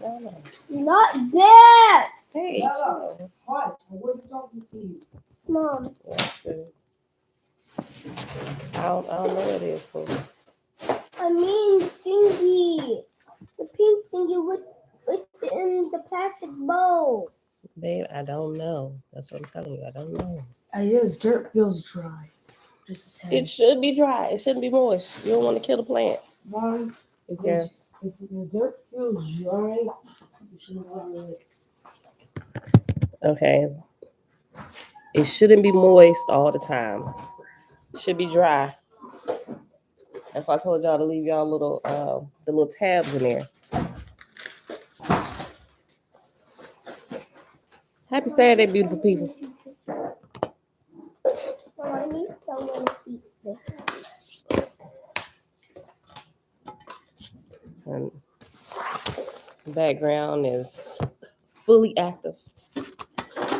No. Not that. Hey, chill. What? I wasn't talking to you. Mom. That's good. I don't know what it is, fool. I mean thingy. The pink thingy with in the plastic bowl. Babe, I don't know. That's what I'm telling you. I don't know. This dirt feels dry. Just a tad. It should be dry. It shouldn't be moist. You don't want to kill the plant. Mom, Yes. if the dirt feels dry, you shouldn't water it. Okay. It shouldn't be moist all the time. It should be dry. That's why I told y'all to leave y'all little the little tabs in there. Happy Saturday, beautiful people. Mom, I need someone to eat this. And the background is fully active.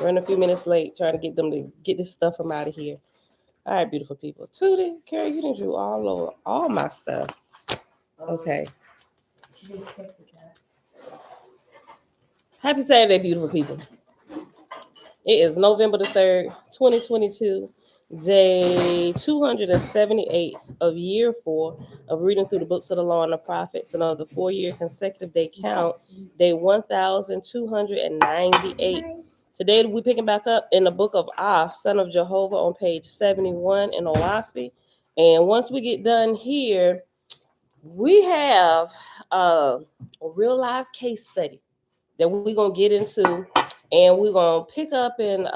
Running a few minutes late, trying to get them to get this stuff from out of here. All right, beautiful people. Tootie, Carrie, you done drew all my stuff. Okay. Happy Saturday, beautiful people. It is November the 3rd, 2022, day 278 of year 4 of reading through the books of the law and the prophets, and of the 4-year consecutive day count, day 1298. Today we're picking back up in the book of Oahspe, son of Jehovah, on page 71 in Oahspe. And once we get done here, we have a real life case study that we're going to get into, and we're going to pick up in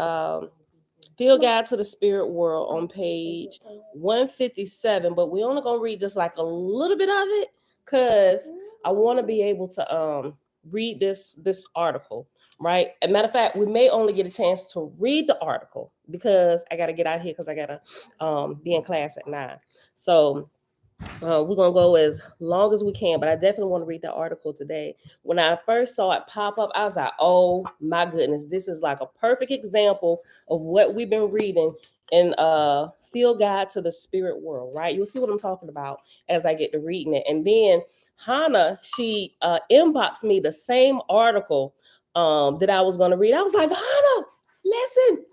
Field Guide to the Spirit World on page 157, but we're only going to read just like a little bit of it because I want to be able to read this article, right? As a matter of fact, we may only get a chance to read the article because I got to get out of here because I got to be in class at 9. So we're going to go as long as we can, but I definitely want to read the article today. When I first saw it pop up, I was like, oh my goodness, this is like a perfect example of what we've been reading in Field Guide to the Spirit World, right? You'll see what I'm talking about as I get to reading it. And then Hannah, she inboxed me the same article that I was going to read. I was like, Hannah, listen.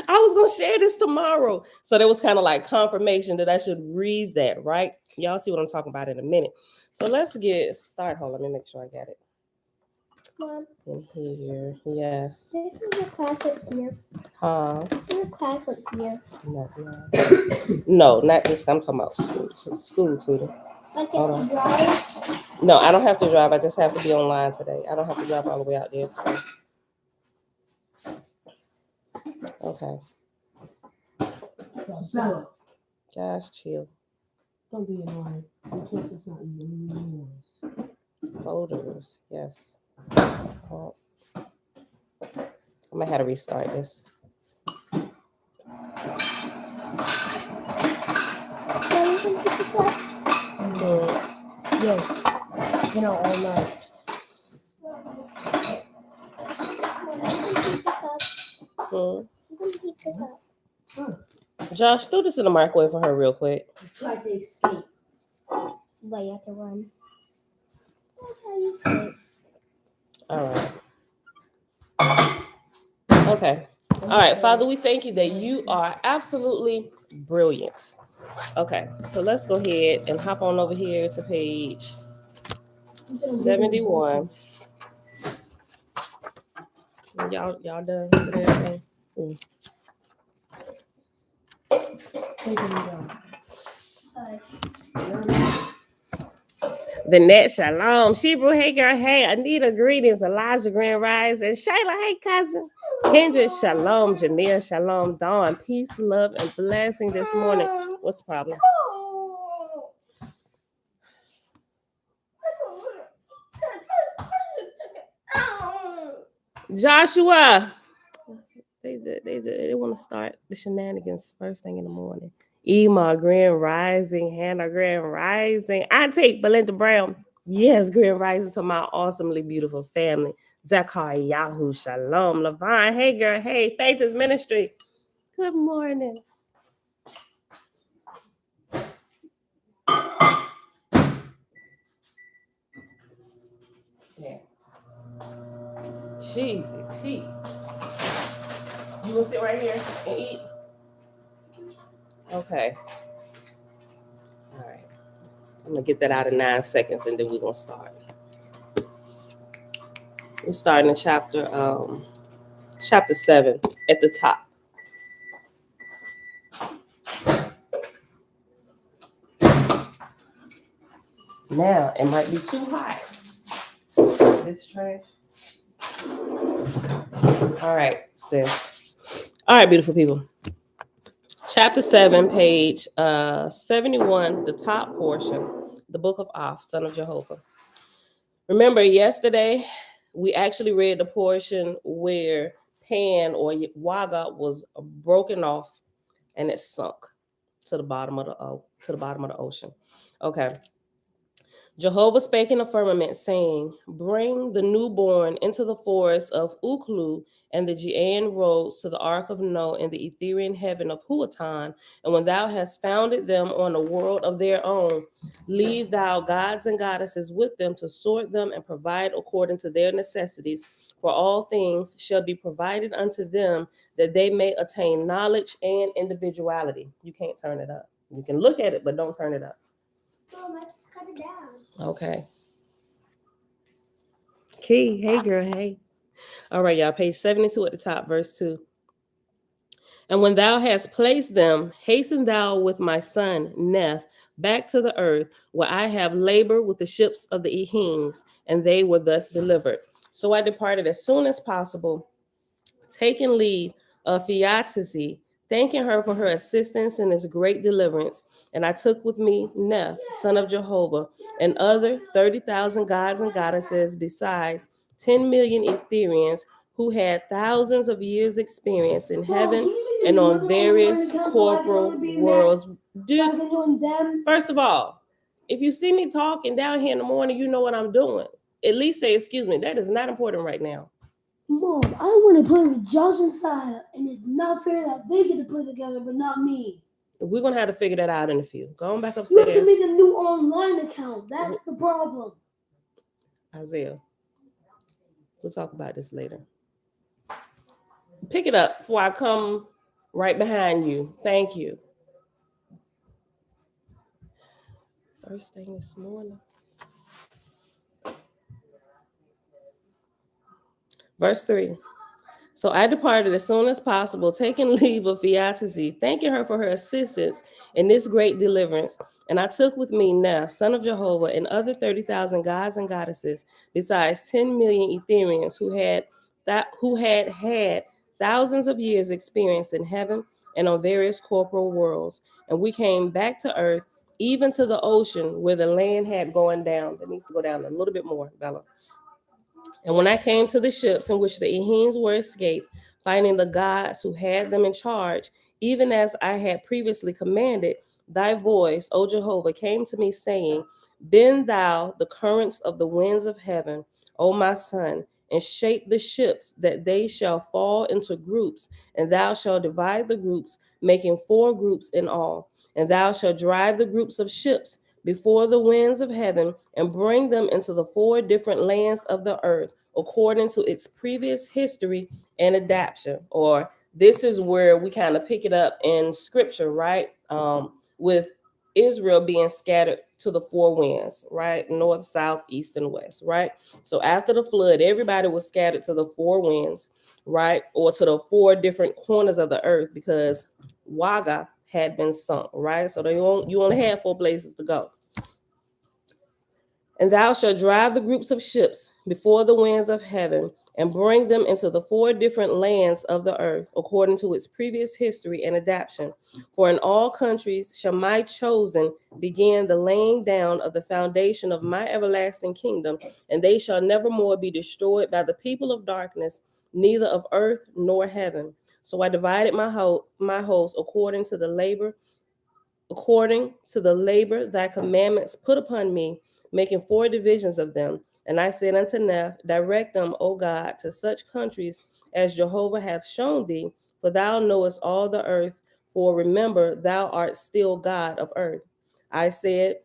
I was going to share this tomorrow. So there was kind of like confirmation that I should read that, right? Y'all see what I'm talking about in a minute. So let's get started. Hold on, let me make sure I got it. Mom. In here, yes. This is a class right here. Huh? This is a class right here. No, not this. I'm talking about school tutor. Like drive? No, I don't have to drive. I just have to be online today. I don't have to drive all the way out there today. Okay. Bella, Guys, chill. don't be annoying. Because it's not you. Folders, yes. Oh. I might have to restart this. Yes. You know, all night. Josh, throw this in the microwave for her real quick. Try to escape. But you have to run. That's how you escape. All right. Okay. All right, Father, we thank you that you are absolutely brilliant. Okay, so let's go ahead and hop on over here to page 71. Y'all done with everything? The net shalom. Shebrew, hey girl, hey. Anita, greetings. Elijah, Grand Rise. And Shayla, hey cousin. Kendra, shalom. Jamil, shalom. Dawn, peace, love, and blessing this morning. What's the problem? Joshua. They want to start the shenanigans first thing in the morning. Ema, Grand Rising, Hannah, Grand Rising. I take Belinda Brown. Yes, Grand Rising to my awesomely beautiful family. Zachariah, shalom. Levine, hey girl, hey. Faith is ministry. Good morning. Yeah. Cheesy peas. You want to sit right here and eat? Okay. All right. I'm going to get that out in 9 seconds and then we're going to start. We're starting in chapter 7 at the top. Now, it might be too hot. This trash. All right, sis. All right, beautiful people. Chapter 7, page 71, the top portion, the book of Oahspe, son of Jehovah. Remember, yesterday, we actually read the portion where Pan or Waga was broken off and it sunk to the bottom of the ocean. Okay. Jehovah spake in the firmament, saying, bring the newborn into the forest of Uklu and the Jean roads to the ark of Noah in the Etherian heaven of Huatan. And when thou hast founded them on a world of their own, leave thou gods and goddesses with them to sort them and provide according to their necessities. For all things shall be provided unto them, that they may attain knowledge and individuality. You can't turn it up. You can look at it, but don't turn it up. Mom, let's cut it down. Okay. Key, hey girl, hey. All right, y'all, page 72 at the top, verse 2. And when thou hast placed them, hasten thou with my son Neth back to the earth, where I have labored with the ships of the Ehings, and they were thus delivered. So I departed as soon as possible, taking leave of Phaeacice, thanking her for her assistance in this great deliverance. And I took with me Neph, son of Jehovah, and other 30,000 gods and goddesses, besides 10 million Etherians who had thousands of years' experience in heaven and on various corporal worlds. First of all, if you see me talking down here in the morning, you know what I'm doing. At least say excuse me. That is not important right now. Mom, I want to play with Josh and Saya, and it's not fair that they get to play together, but not me. We're going to have to figure that out in a few. Go on back You upstairs. have to make a new online account. That's the problem. Isaiah, we'll talk about this later. Pick it up before I come right behind you. Thank you. First thing this morning. Verse 3. So I departed as soon as possible, taking leave of Phaeacice, thanking her for her assistance in this great deliverance. And I took with me Neph, son of Jehovah, and other 30,000 gods and goddesses, besides 10 million Etherians who had thousands of years' experience in heaven and on various corporal worlds. And we came back to earth, even to the ocean where the land had gone down. That needs to go down a little bit more, Bella. And when I came to the ships in which the Ehines were escaped, finding the gods who had them in charge, even as I had previously commanded, thy voice, O Jehovah, came to me, saying, bend thou the currents of the winds of heaven, O my son, and shape the ships, that they shall fall into groups, and thou shalt divide the groups, making 4 groups in all. And thou shalt drive the groups of ships before the winds of heaven, and bring them into the 4 different lands of the earth, according to its previous history and adaptation. Or this is where we kind of pick it up in scripture, right? With Israel being scattered to the 4 winds, right? North, south, east, and west, right? So after the flood, everybody was scattered to the 4 winds, right? Or to the 4 different corners of the earth, because Waga had been sunk, right? So you only had 4 places to go. And thou shalt drive the groups of ships before the winds of heaven, and bring them into the 4 different lands of the earth, according to its previous history and adaptation. For in all countries shall my chosen begin the laying down of the foundation of my everlasting kingdom, and they shall never more be destroyed by the people of darkness, neither of earth nor heaven. So I divided my host according to the labor thy commandments put upon me, making 4 divisions of them. And I said unto Neph, direct them, O God, to such countries as Jehovah hath shown thee, for thou knowest all the earth, for remember, thou art still God of earth. I said,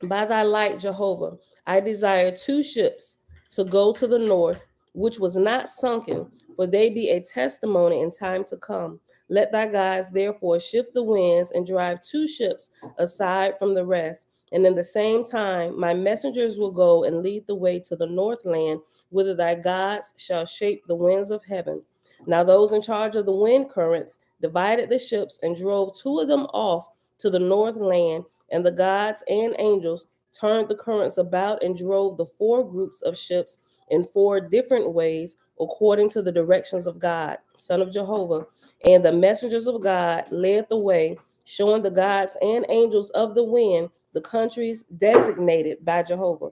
by thy light, Jehovah, I desire 2 ships to go to the north, which was not sunken, for they be a testimony in time to come. Let thy gods therefore shift the winds and drive two ships aside from the rest. And in the same time, my messengers will go and lead the way to the northland, whither thy gods shall shape the winds of heaven. Now those in charge of the wind currents divided the ships and drove two of them off to the northland, and the gods and angels turned the currents about and drove the four groups of ships in four different ways according to the directions of God, Son of Jehovah. And the messengers of God led the way, showing the gods and angels of the wind the countries designated by Jehovah.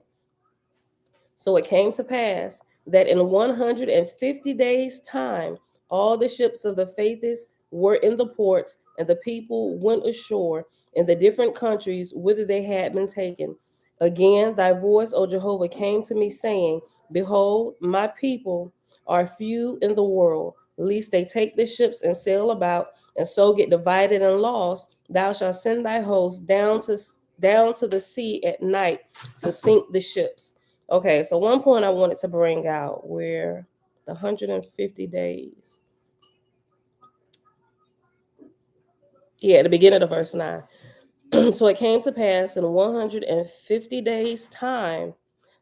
So it came to pass that in 150 days' time, all the ships of the faithists were in the ports, and the people went ashore in the different countries whither they had been taken. Again, thy voice, O Jehovah, came to me, saying, behold, my people are few in the world, lest they take the ships and sail about, and so get divided and lost. Thou shalt send thy host down to the sea at night to sink the ships. Okay, so one point I wanted to bring out where the 150 days. Yeah, the beginning of verse 9. So it came to pass in 150 days' time.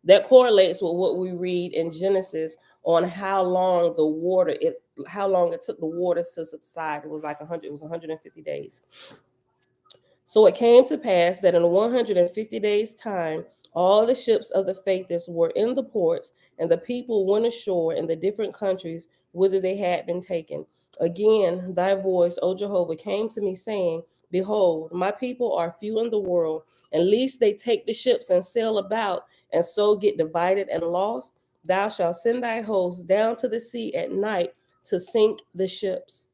That correlates with what we read in Genesis on how long it took the waters to subside. It was like 100, it was 150 days. So it came to pass that in 150 days' time, all the ships of the faithists were in the ports, and the people went ashore in the different countries whither they had been taken. Again, thy voice, O Jehovah, came to me, saying, behold, my people are few in the world, and lest they take the ships and sail about, and so get divided and lost, thou shalt send thy host down to the sea at night to sink the ships.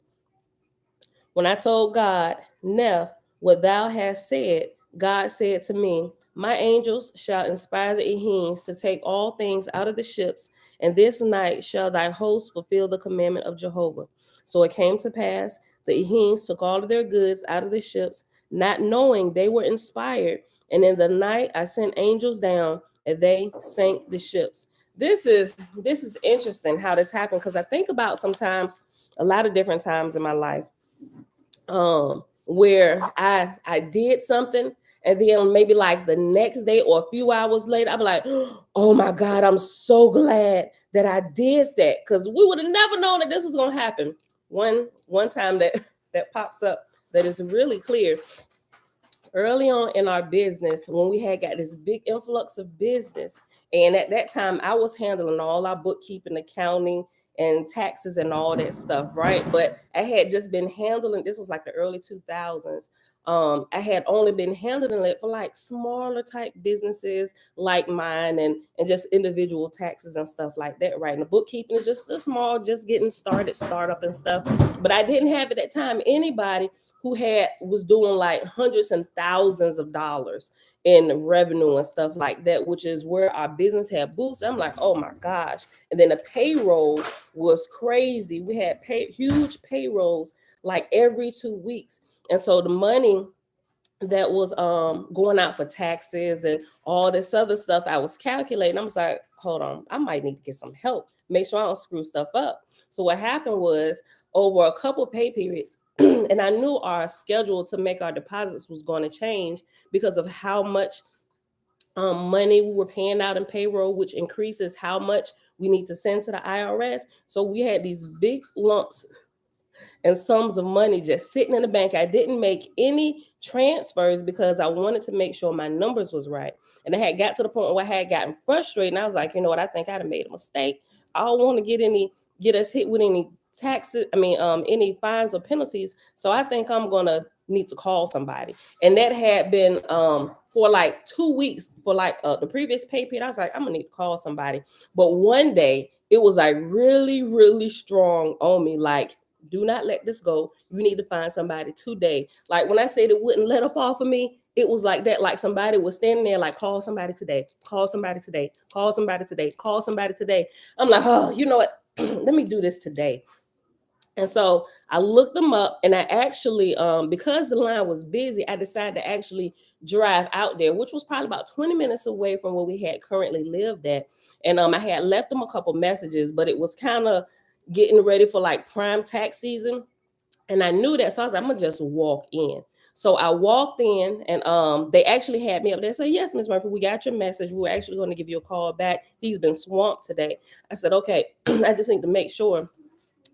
When I told God, Neph, what thou hast said, God said to me, my angels shall inspire the Ehims to take all things out of the ships, and this night shall thy host fulfill the commandment of Jehovah. So it came to pass, the Ehims took all of their goods out of the ships, not knowing they were inspired. And in the night I sent angels down, and they sank the ships. This is interesting how this happened, because I think about sometimes a lot of different times in my life where I did something, and then maybe like the next day or a few hours later, I'd be like, oh my God, I'm so glad that I did that, because we would have never known that this was gonna happen. One time that that pops up that is really clear. Early on in our business, when we had got this big influx of business, and at that time I was handling all our bookkeeping, accounting, and taxes and all that stuff, right? But I had just been handling, this was like the early 2000s. I had only been handling it for like smaller type businesses like mine, and just individual taxes and stuff like that, right? And the bookkeeping is just a small, just getting started, startup and stuff. But I didn't have at that time anybody who was doing like hundreds and thousands of dollars in revenue and stuff like that, which is where our business had boosted. I'm like, oh my gosh. And then the payroll was crazy. We had huge payrolls like every 2 weeks. And so the money that was going out for taxes and all this other stuff, I was calculating. I was like, hold on, I might need to get some help, make sure I don't screw stuff up. So what happened was, over a couple pay periods, and I knew our schedule to make our deposits was going to change because of how much money we were paying out in payroll, which increases how much we need to send to the IRS. So we had these big lumps and sums of money just sitting in the bank. I didn't make any transfers because I wanted to make sure my numbers was right. And I had got to the point where I had gotten frustrated, and I was like, you know what, I think I'd have made a mistake. I don't want to get us hit with any taxes, any fines or penalties. So I think I'm gonna need to call somebody. And that had been for like 2 weeks, for like the previous pay period. I was like, I'm gonna need to call somebody. But one day it was like really, really strong on me, like, do not let this go. You need to find somebody today. Like when I said it wouldn't let up off of me, it was like that. Like somebody was standing there, like, call somebody today, call somebody today, call somebody today, call somebody today. I'm like, oh, you know what? Let me do this today. And so I looked them up, and I actually, because the line was busy, I decided to actually drive out there, which was probably about 20 minutes away from where we had currently lived at. And I had left them a couple messages, but it was kind of getting ready for like prime tax season. And I knew that, so I was like, I'm gonna just walk in. So I walked in, and they actually had me up there. Say, yes, Miss Murphy, we got your message. We were actually going to give you a call back. He's been swamped today. I said, okay, I just need to make sure.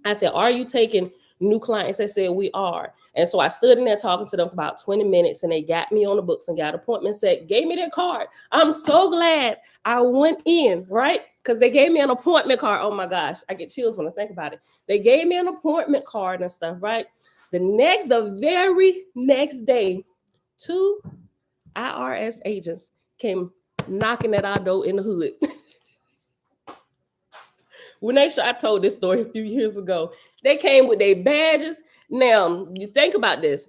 I said, are you taking new clients? They said, we are. And so I stood in there talking to them for about 20 minutes, and they got me on the books and got appointments set, gave me their card. I'm so glad I went in, right? Because they gave me an appointment card. Oh my gosh, I get chills when I think about it. They gave me an appointment card and stuff, right? The very next day, 2 IRS agents came knocking at our door in the hood. When I told this story a few years ago, they came with their badges. Now, you think about this.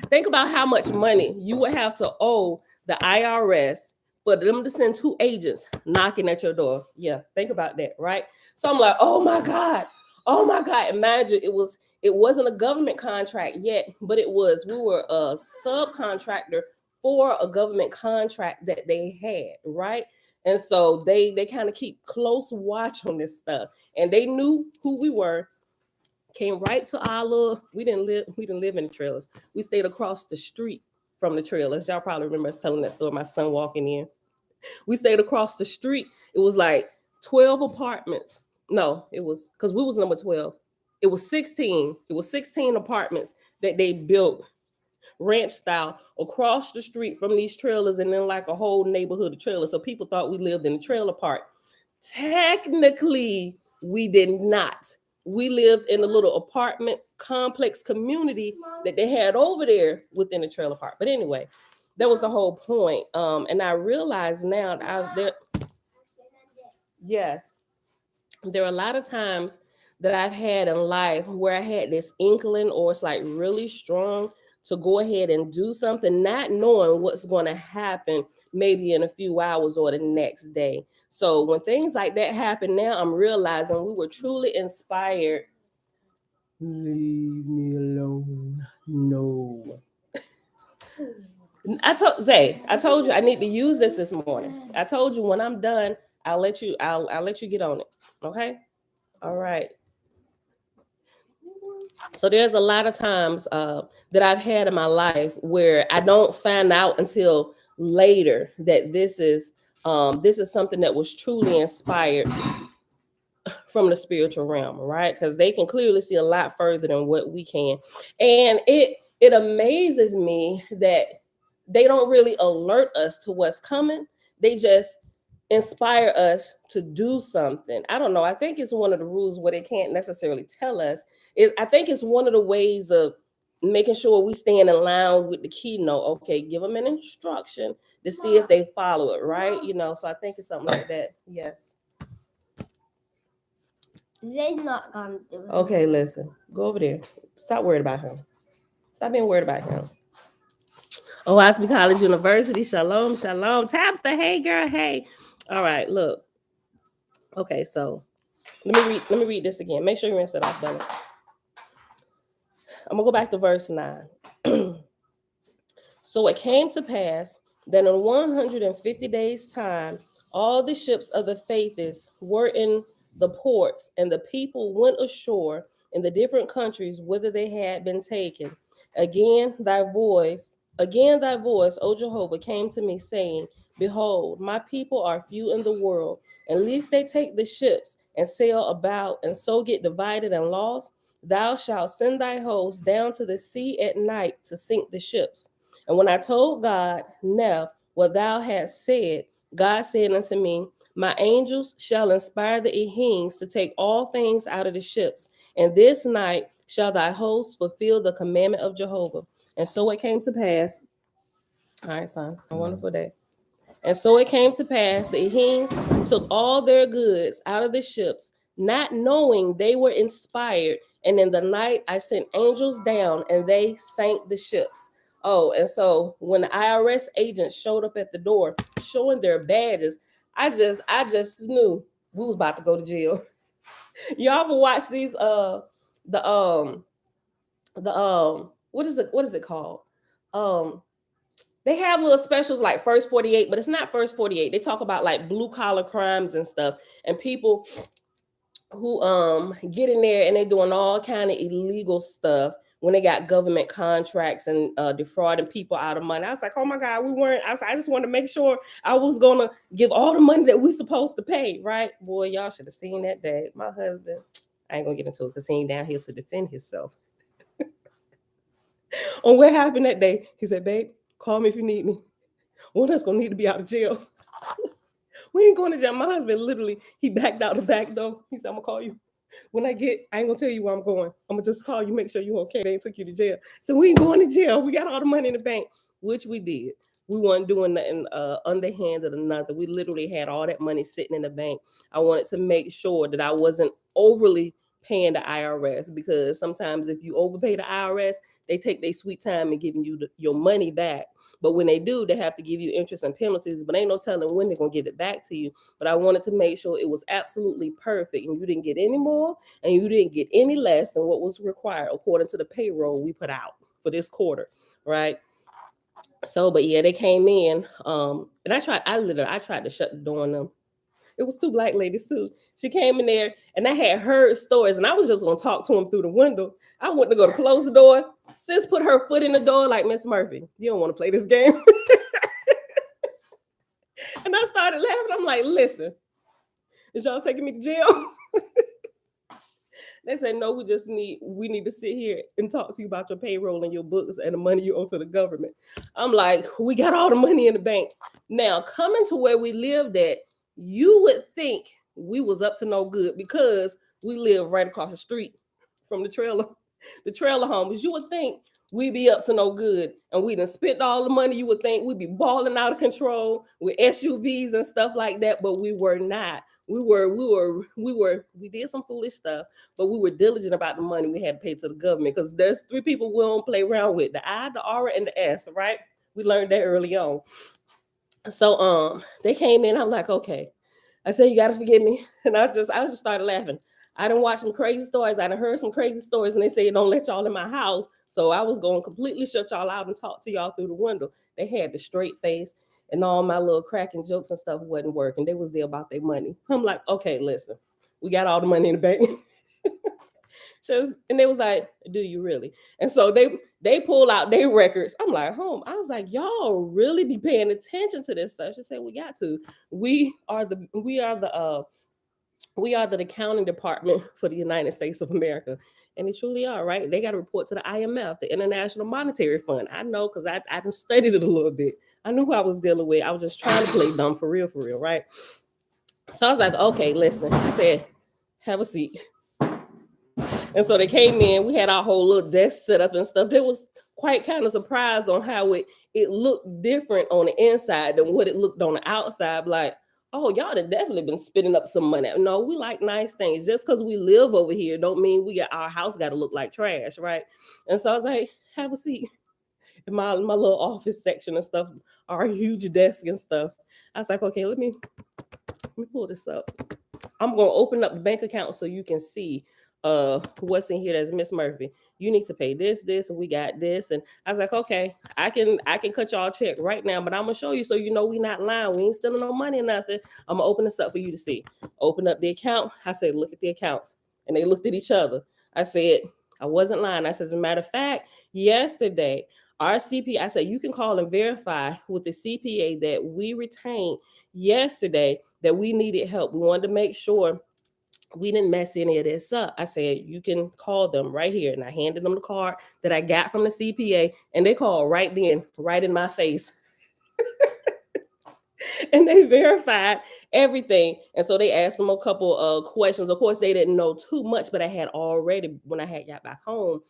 Think about how much money you would have to owe the IRS for them to send 2 agents knocking at your door. Yeah, think about that, right? So I'm like, oh my God. Oh my God. Imagine it wasn't a government contract yet, but we were a subcontractor for a government contract that they had, right? And so they kind of keep close watch on this stuff. And they knew who we were. Came right to our little, we didn't live in the trailers. We stayed across the street from the trailers. Y'all probably remember us telling that story, my son walking in. We stayed across the street. It was like 12 apartments. No, it was because we was number 12. It was 16. It was 16 apartments that they built ranch style across the street from these trailers, and then like a whole neighborhood of trailers. So people thought we lived in the trailer park. Technically, we did not. We lived in a little apartment complex community that they had over there within the trailer park. But anyway, that was the whole point. And I realize now that yes, there are a lot of times that I've had in life where I had this inkling, or it's like really strong to go ahead and do something, not knowing what's going to happen maybe in a few hours or the next day. So when things like that happen now, I'm realizing we were truly inspired. Leave me alone. No. I told you I need to use this morning. I told you when I'm done, I'll let you get on it. Okay? All right. So there's a lot of times that I've had in my life where I don't find out until later that this is something that was truly inspired from the spiritual realm, right? Because they can clearly see a lot further than what we can. And it amazes me that they don't really alert us to what's coming. They just inspire us to do something. I don't know. I think it's one of the rules where they can't necessarily tell us. I think it's one of the ways of making sure we stand in line with the keynote. Okay, give them an instruction to see if they follow it, right? So I think it's something like that. Yes. Zay's not gonna do it. Okay, listen. Go over there. Stop worried about him. Stop being worried about him. Oahspe College University. Shalom, shalom. Tabitha, hey girl, hey. All right, look. Okay, so let me read this again. Make sure you rinse it off, Bunny. I'm gonna go back to verse 9. So it came to pass that in 150 days' time, all the ships of the faithists were in the ports, and the people went ashore in the different countries whither they had been taken. Again thy voice, O Jehovah, came to me, saying, behold, my people are few in the world, and lest they take the ships and sail about, and so get divided and lost, thou shalt send thy host down to the sea at night to sink the ships. And when I told God, Neph, what thou hast said, God said unto me, my angels shall inspire the Ehings to take all things out of the ships. And this night shall thy host fulfill the commandment of Jehovah. And so it came to pass. All right, son, a wonderful day. And so it came to pass, the Ehings took all their goods out of the ships, not knowing they were inspired. And in the night I sent angels down, and they sank the ships. Oh, and so when the IRS agents showed up at the door showing their badges, I just knew we was about to go to jail. Y'all ever watch the what is it called? Um, they have little specials like First 48, but it's not First 48. They talk about like blue collar crimes and stuff, and people who get in there and they're doing all kind of illegal stuff when they got government contracts and defrauding people out of money. I was like, oh my God, we weren't. I just wanted to make sure I was gonna give all the money that we supposed to pay, right? Boy, y'all should have seen that day. My husband, I ain't gonna get into it because he ain't down here to defend himself. On what happened that day, he said, babe, call me if you need me. One of us gonna need to be out of jail. We ain't going to jail. My husband literally, he backed out the back door. He said, I'm gonna call you. When I ain't gonna tell you where I'm going. I'm gonna just call you, make sure you're okay. They ain't took you to jail. So we ain't going to jail. We got all the money in the bank, which we did. We weren't doing nothing underhanded or nothing. We literally had all that money sitting in the bank. I wanted to make sure that I wasn't overly paying the IRS, because sometimes if you overpay the IRS, they take their sweet time in giving you your money back. But when they do, they have to give you interest and penalties, but ain't no telling when they're gonna give it back to you. But I wanted to make sure it was absolutely perfect, and you didn't get any more and you didn't get any less than what was required according to the payroll we put out for this quarter, right? So, but yeah, they came in, and I tried to shut the door on them. It was two black ladies too. She came in there and I had heard stories, and I was just gonna talk to them through the window. I went to go to close the door. Sis put her foot in the door like, Miss Murphy, you don't want to play this game. And I started laughing. I'm like, listen, is y'all taking me to jail? They said, no, we need to sit here and talk to you about your payroll and your books and the money you owe to the government. I'm like, we got all the money in the bank. Now, coming to where we lived at, you would think we was up to no good because we live right across the street from the trailer homes. You would think we'd be up to no good, and we done spent all the money. You would think we'd be balling out of control with SUVs and stuff like that, but we were not. We did some foolish stuff, but we were diligent about the money we had to pay to the government, because there's three people we don't play around with: the I, the R, and the S, right? We learned that early on. So they came in. I'm like, okay. I said, you gotta forgive me. And I just started laughing. I done watched some crazy stories. I done heard some crazy stories, and they say don't let y'all in my house. So I was going to completely shut y'all out and talk to y'all through the window. They had the straight face, and all my little cracking jokes and stuff wasn't working. They was there about their money. I'm like, okay, listen, we got all the money in the bank. And they was like, do you really? And so they pull out their records. I'm like, home. I was like, y'all really be paying attention to this stuff. She said, we got to. We are the accounting department for the United States of America. And they truly are, right? They got to report to the IMF, the International Monetary Fund. I know, because I done studied it a little bit. I knew who I was dealing with. I was just trying to play dumb for real, right? So I was like, okay, listen. I said, have a seat. And so they came in. We had our whole little desk set up and stuff. They was quite kind of surprised on how it looked different on the inside than what it looked on the outside. Like, oh, y'all have definitely been spending up some money. No, we like nice things. Just because we live over here don't mean our house got to look like trash, right? And so I was like, have a seat. In my little office section and stuff, our huge desk and stuff. I was like, okay, let me pull this up. I'm going to open up the bank account so you can see what's in here. That's Miss Murphy. You need to pay this, and we got this. And I was like, okay, I can cut y'all a check right now, but I'm gonna show you so you know we not lying. We ain't stealing no money or nothing. I'm gonna open this up for you to see. Open up the account. I said, look at the accounts. And they looked at each other. I said, I wasn't lying. I said, as a matter of fact, yesterday, our CPA, I said, you can call and verify with the CPA that we retained yesterday that we needed help. We wanted to make sure we didn't mess any of this up. I said, you can call them right here. And I handed them the card that I got from the CPA, and they called right then, right in my face. And they verified everything. And so they asked them a couple of questions. Of course, they didn't know too much, but I had already, when I had got back home,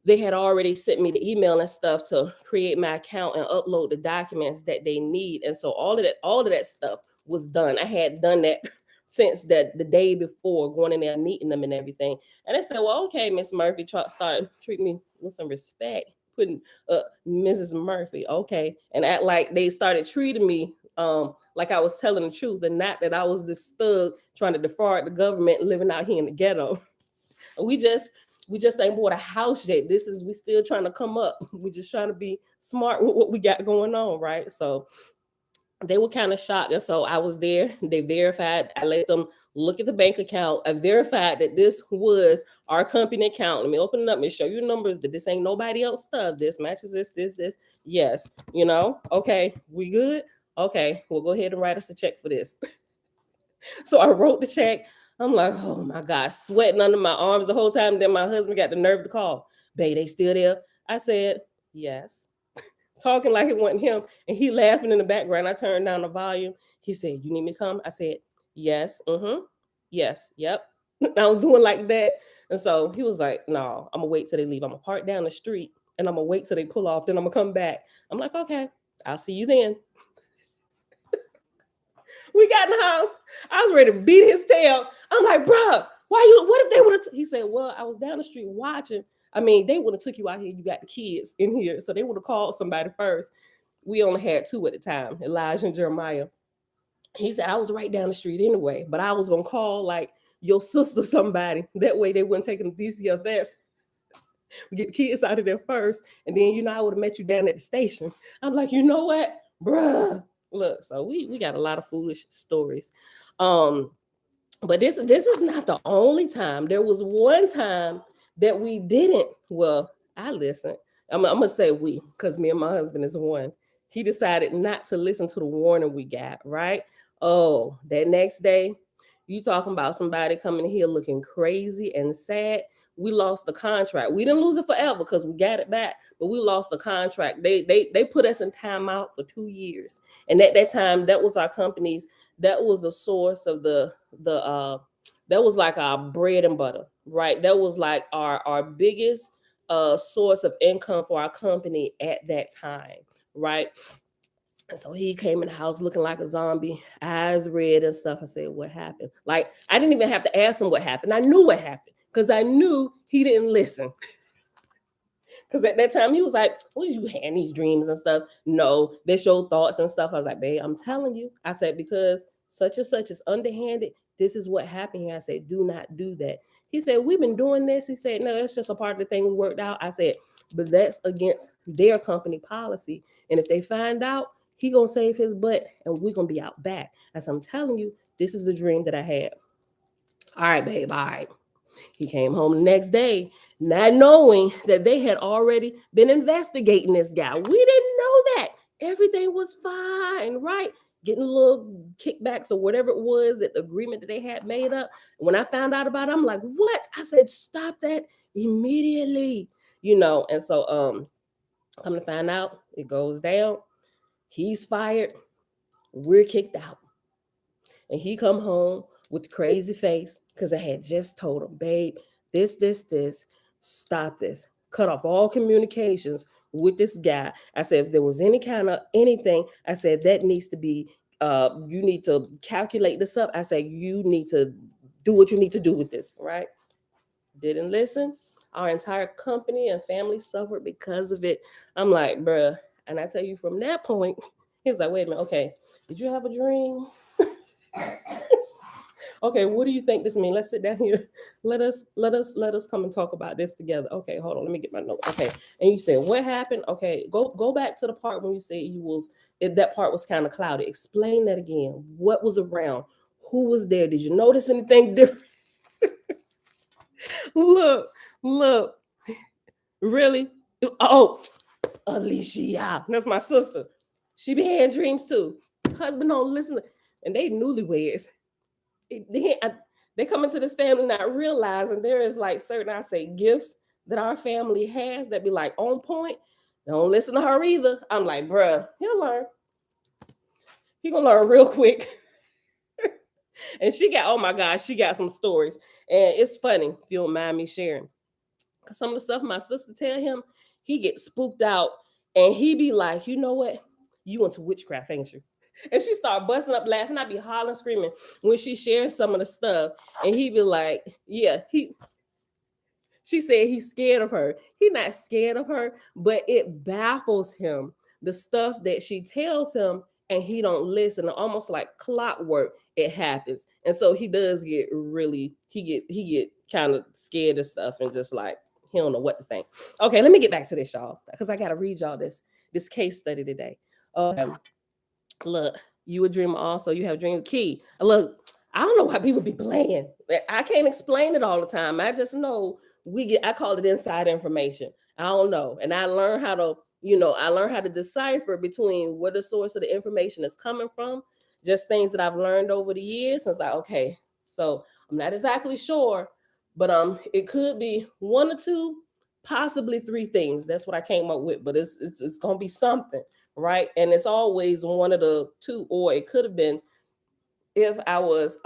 they had already sent me the email and stuff to create my account and upload the documents that they need. And so all of that stuff was done. I had done that since the day before, going in there, meeting them and everything. And they said, well, okay, Miss Murphy, start treat me with some respect, putting Mrs. Murphy, okay. And act like they started treating me like I was telling the truth, and not that I was this thug trying to defraud the government living out here in the ghetto. We just ain't bought a house yet. We still trying to come up. We just trying to be smart with what we got going on, right? So they were kind of shocked. And so I was there. They verified. I let them look at the bank account. I verified that this was our company account. Let me open it up and show you numbers that this ain't nobody else stuff. This matches this. Yes. Okay, we good? Okay, we'll go ahead and write us a check for this. So I wrote the check. I'm like, oh my God, sweating under my arms the whole time. Then my husband got the nerve to call. Babe, they still there? I said, yes. Talking like it wasn't him. And he laughing in the background. I turned down the volume. He said, you need me to come? I said, yes. Mm-hmm. Yes. Yep. I'm doing like that. And so he was like, no, I'm going to wait till they leave. I'm going to park down the street and I'm going to wait till they pull off. Then I'm going to come back. I'm like, okay, I'll see you then. We got in the house. I was ready to beat his tail. I'm like, bruh, what if they would have? He said, well, I was down the street watching. I mean, they would have took you out here. You got the kids in here. So they would have called somebody first. We only had two at the time, Elijah and Jeremiah. He said, I was right down the street anyway, but I was going to call like your sister somebody. That way they wouldn't take them to DCFS. We get the kids out of there first. And then, I would have met you down at the station. I'm like, you know what, bruh? Look, so we got a lot of foolish stories. But this is not the only time. There was one time that we didn't. Well, I listened. I'm gonna say we, because me and my husband is one. He decided not to listen to the warning we got, right? Oh, that next day, you talking about somebody coming here looking crazy and sad. We lost the contract. We didn't lose it forever because we got it back, but we lost the contract. They put us in timeout for 2 years. And at that time, that was our company's, that was the source of the that was like our bread and butter, right? That was like our biggest source of income for our company at that time, right? And so he came in the house looking like a zombie, eyes red and stuff. I said, what happened? Like, I didn't even have to ask him what happened. I knew what happened because I knew he didn't listen. Because at that time, he was like, what are you having these dreams and stuff? No, they show thoughts and stuff. I was like, babe, I'm telling you. I said, because such and such is underhanded. This is what happened here. I said, do not do that. He said, we've been doing this. He said, no, that's just a part of the thing we worked out. I said, but that's against their company policy. And if they find out, he gonna save his butt and we're gonna be out back. As I'm telling you, this is the dream that I had. All right, babe, all right. He came home the next day, not knowing that they had already been investigating this guy. We didn't know that. Everything was fine, right? Getting a little kickbacks or whatever it was, that the agreement that they had made up. When I found out about it, I'm like, what? I said, stop that immediately. And so come to find out, it goes down. He's fired. We're kicked out. And he come home with the crazy face because I had just told him, babe, this, stop this. Cut off all communications with this guy. I said, if there was any kind of anything, I said, that needs to be, you need to calculate this up. I said, you need to do what you need to do with this, right? Didn't listen. Our entire company and family suffered because of it. I'm like, bruh. And I tell you, from that point, he was like, wait a minute, okay, did you have a dream? Okay, what do you think this means? Let's sit down here. Let us come and talk about this together. Okay, hold on, let me get my note. Okay, and you said what happened? Okay, go back to the part when you said that part was kind of cloudy. Explain that again. What was around? Who was there? Did you notice anything different? look, really? Oh, Alicia, that's my sister. She be having dreams too. Husband don't listen, and they newlyweds. They come into this family not realizing there is like certain, I say, gifts that our family has that be like on point. Don't listen to her either. I'm like, bruh, he'll learn. He gonna learn real quick. And she got, oh my gosh, she got some stories. And it's funny if you don't mind me sharing. Because some of the stuff my sister tell him, he gets spooked out and he be like, you know what? You into witchcraft, ain't you? And she started busting up laughing. I be hollering, screaming when she shares some of the stuff. And he be like, yeah, she said he's scared of her. He's not scared of her, but it baffles him. The stuff that she tells him and he don't listen, almost like clockwork, it happens. And so he does get really, he get kind of scared of stuff and just like he don't know what to think. Okay, let me get back to this, y'all, because I gotta read y'all this case study today. Okay, look, you a dreamer also. You have dreams. Key. Look, I don't know why people be playing. I can't explain it all the time. I just know I call it inside information. I don't know. And I learned how to, I learned how to decipher between where the source of the information is coming from. Just things that I've learned over the years. So it's like, okay, so I'm not exactly sure, but it could be one or two, possibly three things. That's what I came up with. But it's gonna be something, right? And it's always one of the two, or it could have been if I was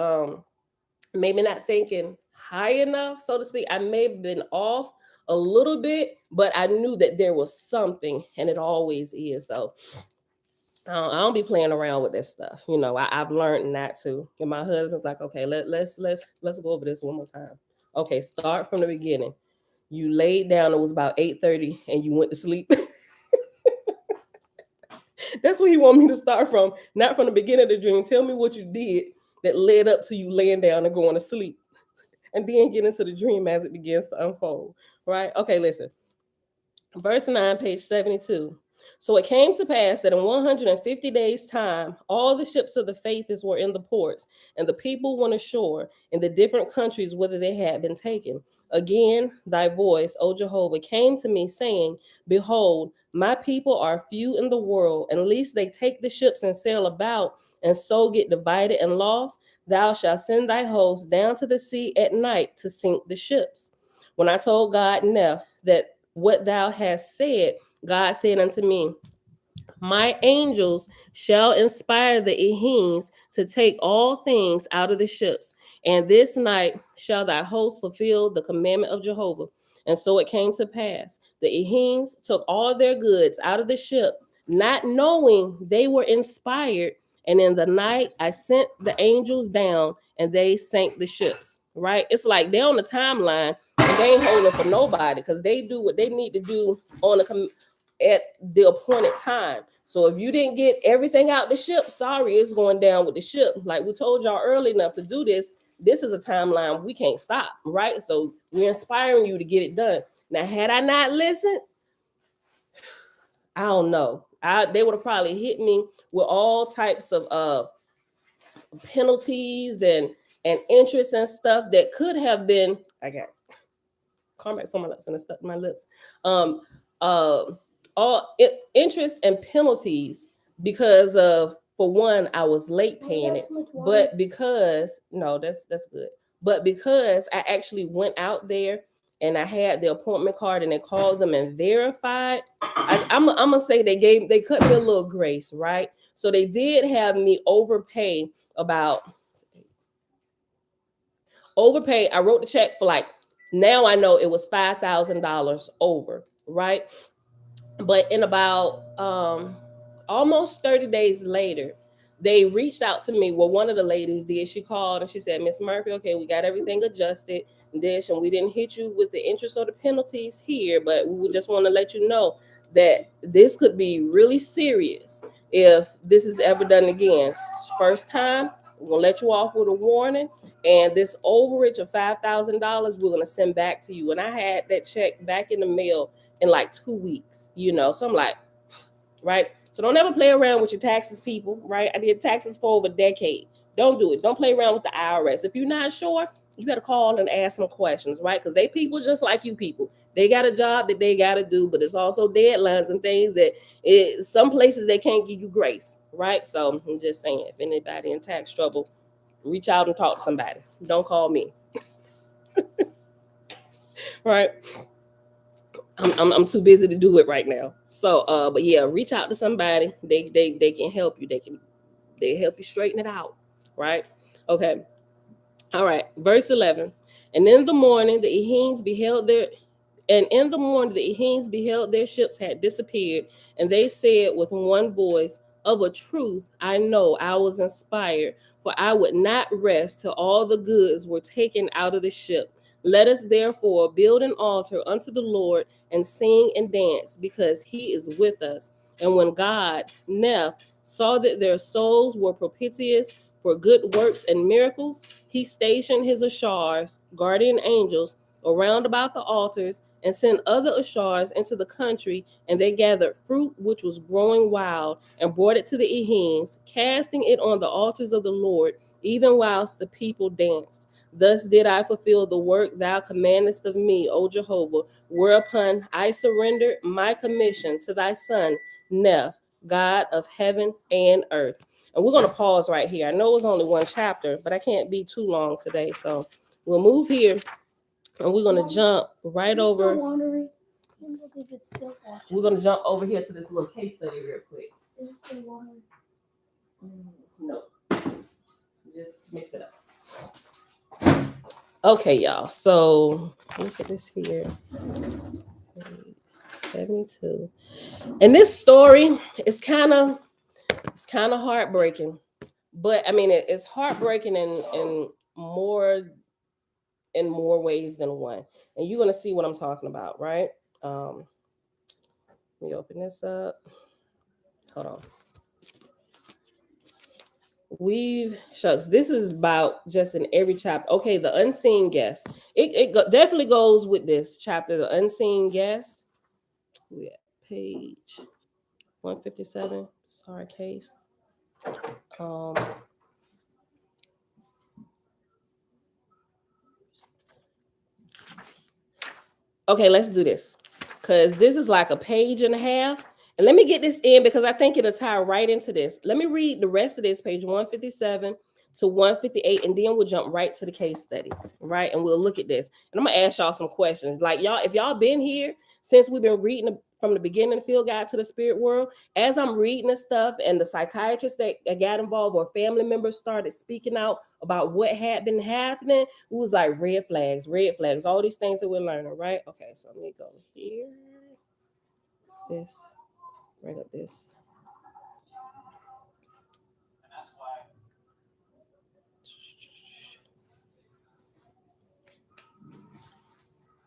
maybe not thinking high enough, so to speak. I may have been off a little bit, but I knew that there was something, and it always is. So I don't be playing around with this stuff. I've learned not to. And my husband's like, okay, let's go over this one more time. Okay, start from the beginning. You laid down. It was about 8:30, and you went to sleep. That's what he want me to start from, not from the beginning of the dream. Tell me what you did that led up to you laying down and going to sleep, and then get into the dream as it begins to unfold. Right? Okay, listen. Verse 9, page 72. So it came to pass that in 150 days' time, all the ships of the faithless were in the ports, and the people went ashore in the different countries whither they had been taken. Again, thy voice, O Jehovah, came to me, saying, Behold, my people are few in the world, and lest they take the ships and sail about, and so get divided and lost, thou shalt send thy host down to the sea at night to sink the ships. When I told God Neph that what thou hast said, God said unto me, my angels shall inspire the Ehims to take all things out of the ships, and this night shall thy host fulfill the commandment of Jehovah. And so it came to pass. The Ehims took all their goods out of the ship, not knowing they were inspired. And in the night I sent the angels down, and they sank the ships. Right? It's like they're on the timeline, and they ain't holding for nobody because they do what they need to do at the appointed time. So if you didn't get everything out the ship, sorry, it's going down with the ship. Like we told y'all early enough to do this. This is a timeline we can't stop, right? So we're inspiring you to get it done. Now, had I not listened, I don't know. They would have probably hit me with all types of penalties and interest and stuff that could have been. I got Carmack someone else and it stuck to my lips. All interest and penalties because of, for one, I was late paying it, but because no, that's good. But because I actually went out there and I had the appointment card and they called them and verified, I'm gonna say they cut me a little grace, right? So they did have me overpay. I wrote the check for now I know it was $5,000 over, right? But in about almost 30 days later, they reached out to me. Well, one of the ladies did. She called and she said, Miss Murphy, okay, we got everything adjusted, and we didn't hit you with the interest or the penalties here, but we just want to let you know that this could be really serious if this is ever done again. First time, we're going to let you off with a warning, and this overage of $5,000 we're going to send back to you. And I had that check back in the mail in 2 weeks, so I'm like, right? So don't ever play around with your taxes, people, right? I did taxes for over a decade. Don't do it. Don't play around with the IRS. If you're not sure, you better call and ask some questions, right? Because they people just like you people. They got a job that they got to do, but it's also deadlines and things that some places they can't give you grace, right? So I'm just saying, if anybody in tax trouble, reach out and talk to somebody. Don't call me. Right? I'm too busy to do it right now. So but yeah, reach out to somebody. They can help you. They help you straighten it out, right? Okay. All right. Verse 11. And in the morning the Ehims beheld their ships had disappeared, and they said with one voice, of a truth, I know I was inspired, for I would not rest till all the goods were taken out of the ship. Let us therefore build an altar unto the Lord and sing and dance, because he is with us. And when God, Neph, saw that their souls were propitious for good works and miracles. He stationed his Ashars, guardian angels, around about the altars, and sent other Ashars into the country, and they gathered fruit which was growing wild, and brought it to the Ehines, casting it on the altars of the Lord, even whilst the people danced. Thus did I fulfill the work thou commandest of me, O Jehovah, whereupon I surrendered my commission to thy son, Neph, God of heaven and earth. And we're going to pause right here. I know it was only one chapter, but I can't be too long today. So we'll move here and we're going to jump right over. We're going to jump over here to this little case study real quick. No, just mix it up. Okay, y'all. So look at this here. 72. And this story is kind of heartbreaking. But I mean, it's heartbreaking in more ways than one. And you're gonna see what I'm talking about, right? Let me open this up. Hold on. This is about just in every chapter. Okay, the unseen guest. It definitely goes with this chapter, the unseen guest. We at page 157. Sorry, case. Okay, let's do this. Because this is like a page and a half. And let me get this in because I think it'll tie right into this. Let me read the rest of this, page 157 to 158, and then we'll jump right to the case study, right? And we'll look at this. And I'm going to ask y'all some questions. Like, y'all, if y'all been here since we've been reading from the beginning of Field Guide to the Spirit World, as I'm reading this stuff and the psychiatrists that got involved or family members started speaking out about what had been happening, it was like red flags, all these things that we're learning, right? Okay, so let me go here. This, right up this.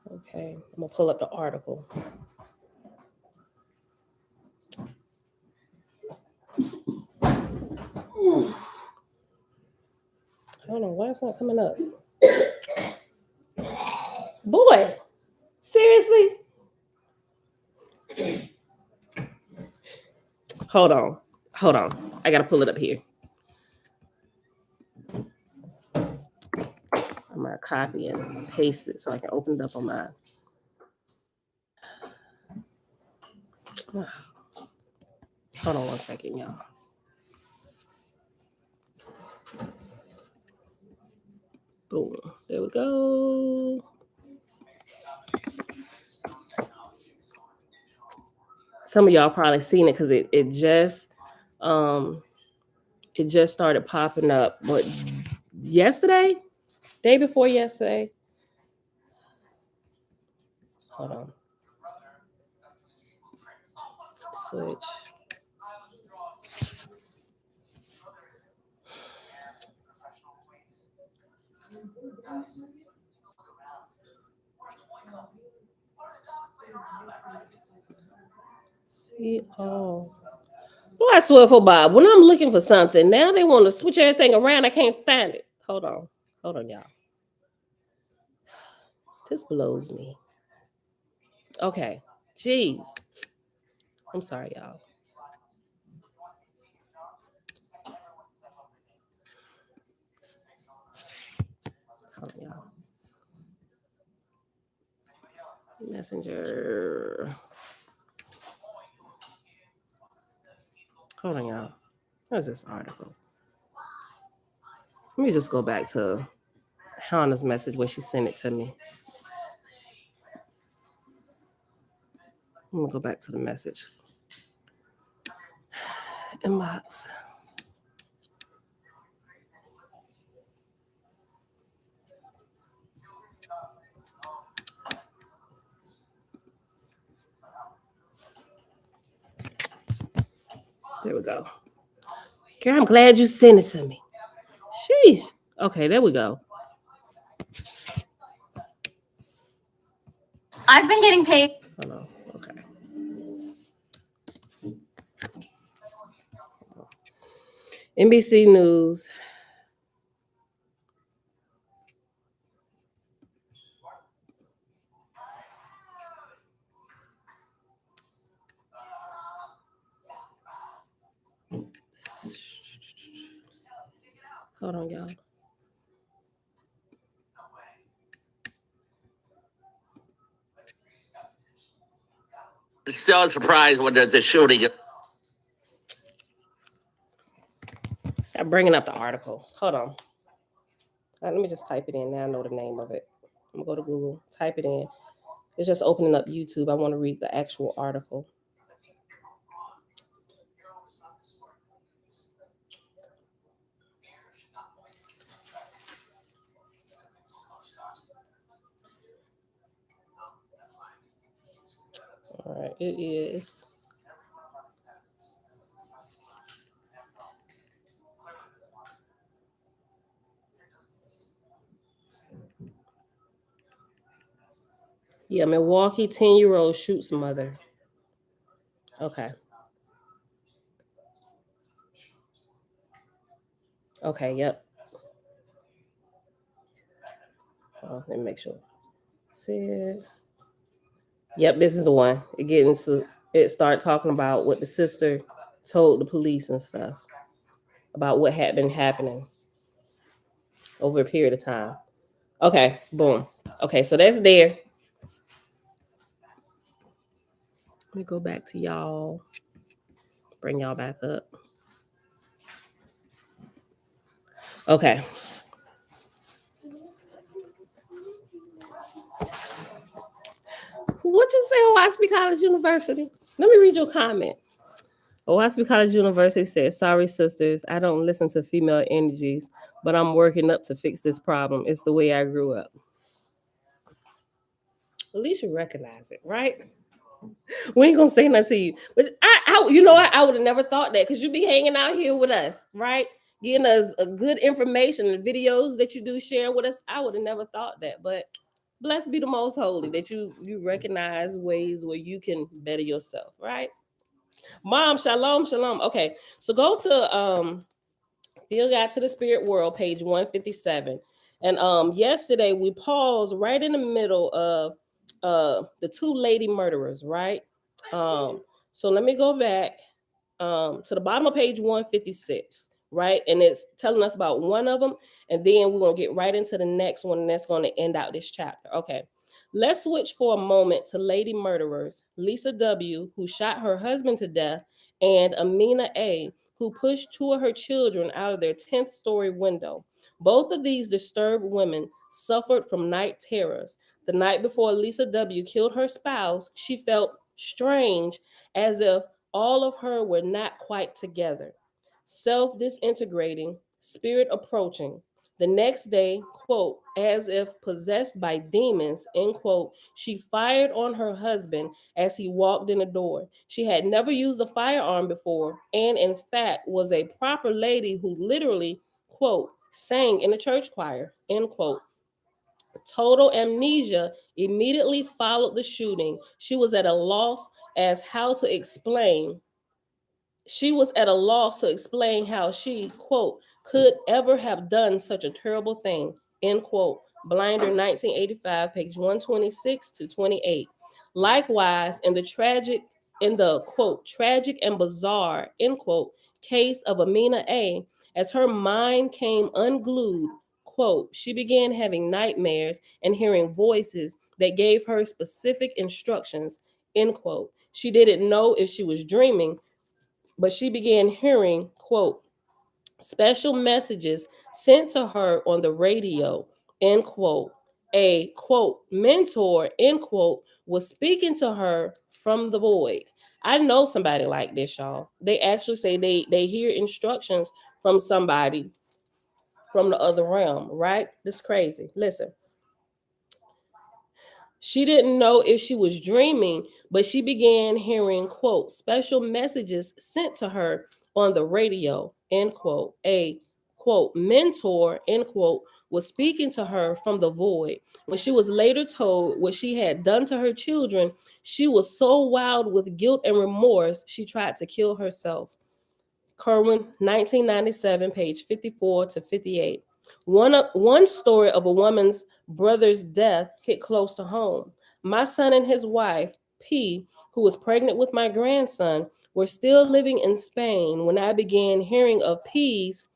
Okay, I'm gonna pull up the article. I don't know why it's not coming up. Boy, seriously? Hold on. I gotta pull it up here. I'm gonna copy and paste it so I can open it up on mine. Hold on one second, y'all. Boom. There we go. Some of y'all probably seen it because it just started popping up. But yesterday, day before yesterday. Hold on. Switch. See, oh. Well, I swear for Bob, when I'm looking for something, now they want to switch everything around. I can't find it. Hold on, y'all. This blows me. Okay, jeez. I'm sorry, y'all. Hold on, y'all. Messenger. Hold on, y'all. Where's this article? Let me just go back to Hannah's message when she sent it to me. I'm gonna go back to the message. Inbox. There we go. Karen, I'm glad you sent it to me. Sheesh. Okay, there we go. I've been getting paid. Hold on. Okay. NBC News. Hold on, y'all. Still surprised when there's a shooting. Stop bringing up the article. Hold on. Let me just type it in. Now I know the name of it. I'm gonna go to Google, type it in. It's just opening up YouTube. I want to read the actual article. All right, it is. Yeah, Milwaukee 10-year-old shoots mother. Okay. Okay, yep. Let me make sure. Says, yep, this is the one. It start talking about what the sister told the police and stuff about what had been happening over a period of time. Okay, boom. Okay, so that's there. Let me go back to y'all. Bring y'all back up. Okay. What you say, Oahspe College University? Let me read your comment. Oahspe College University says, sorry, sisters, I don't listen to female energies, but I'm working up to fix this problem. It's the way I grew up. At least you recognize it, right? We ain't gonna say nothing to you. But I would have never thought that because you be hanging out here with us, right? Getting us a good information and videos that you do sharing with us. I would have never thought that. But blessed be the most holy that you recognize ways where you can better yourself, right? Mom, shalom, shalom. Okay, so go to Field Guide to the Spirit World, page 157. And yesterday we paused right in the middle of the two lady murderers, right? So let me go back to the bottom of page 156, right? And it's telling us about one of them, and then we're gonna get right into the next one, and that's gonna end out this chapter. Okay. Let's switch for a moment to lady murderers, Lisa W., who shot her husband to death, and Amina A., who pushed two of her children out of their 10th story window. Both of these disturbed women suffered from night terrors. The night before Lisa W. killed her spouse, she felt strange, as if all of her were not quite together. Self disintegrating, spirit approaching. The next day, quote, as if possessed by demons, end quote, she fired on her husband as he walked in the door. She had never used a firearm before, and in fact was a proper lady who literally, quote, sang in a church choir, end quote. Total amnesia immediately followed the shooting. She was at a loss as how to explain she was at a loss to explain how she, quote, could ever have done such a terrible thing, end quote. Blinder 1985, page 126 to 28. Likewise, in the quote, tragic and bizarre, end quote, case of Amina A., as her mind came unglued, quote, she began having nightmares and hearing voices that gave her specific instructions, end quote. She didn't know if she was dreaming, but she began hearing, quote, special messages sent to her on the radio, end quote. A, quote, mentor, end quote, was speaking to her from the void. I know somebody like this, y'all. They actually say they hear instructions from somebody from the other realm, right? This is crazy. Listen. She didn't know if she was dreaming, but she began hearing, quote, special messages sent to her on the radio, end quote. A, quote, mentor, end quote, was speaking to her from the void. When she was later told what she had done to her children, she was so wild with guilt and remorse, she tried to kill herself. Kerwin, 1997, page 54 to 58. One story of a woman's brother's death hit close to home. My son and his wife, P., who was pregnant with my grandson, were still living in Spain when I began hearing of P's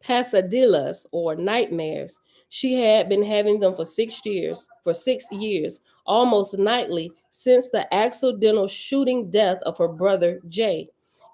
pesadillas or nightmares. She had been having them for 6 years, almost nightly since the accidental shooting death of her brother Jay.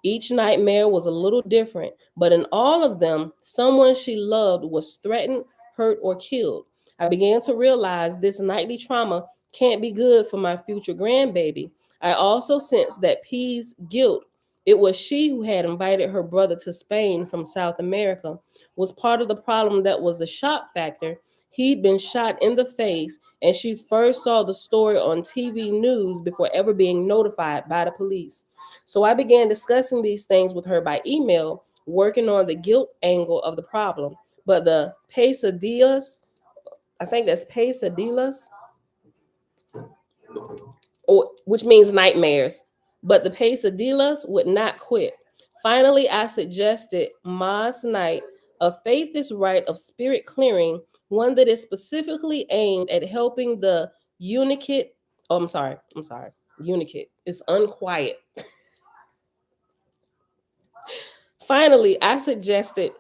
Each nightmare was a little different, but in all of them, someone she loved was threatened, hurt, or killed. I began to realize this nightly trauma can't be good for my future grandbaby. I also sensed that P's guilt, it was she who had invited her brother to Spain from South America, was part of the problem. That was the shock factor. He'd been shot in the face, and she first saw the story on TV news before ever being notified by the police. So I began discussing these things with her by email, working on the guilt angle of the problem. But the pesadillas, I think that's pesadillas, or which means nightmares. But the pesadillas would not quit. Finally, I suggested Ma's night, a faith rite of spirit clearing, one that is specifically aimed at helping the unicate. Oh, I'm sorry. Unicate. It's unquiet. Finally, I suggested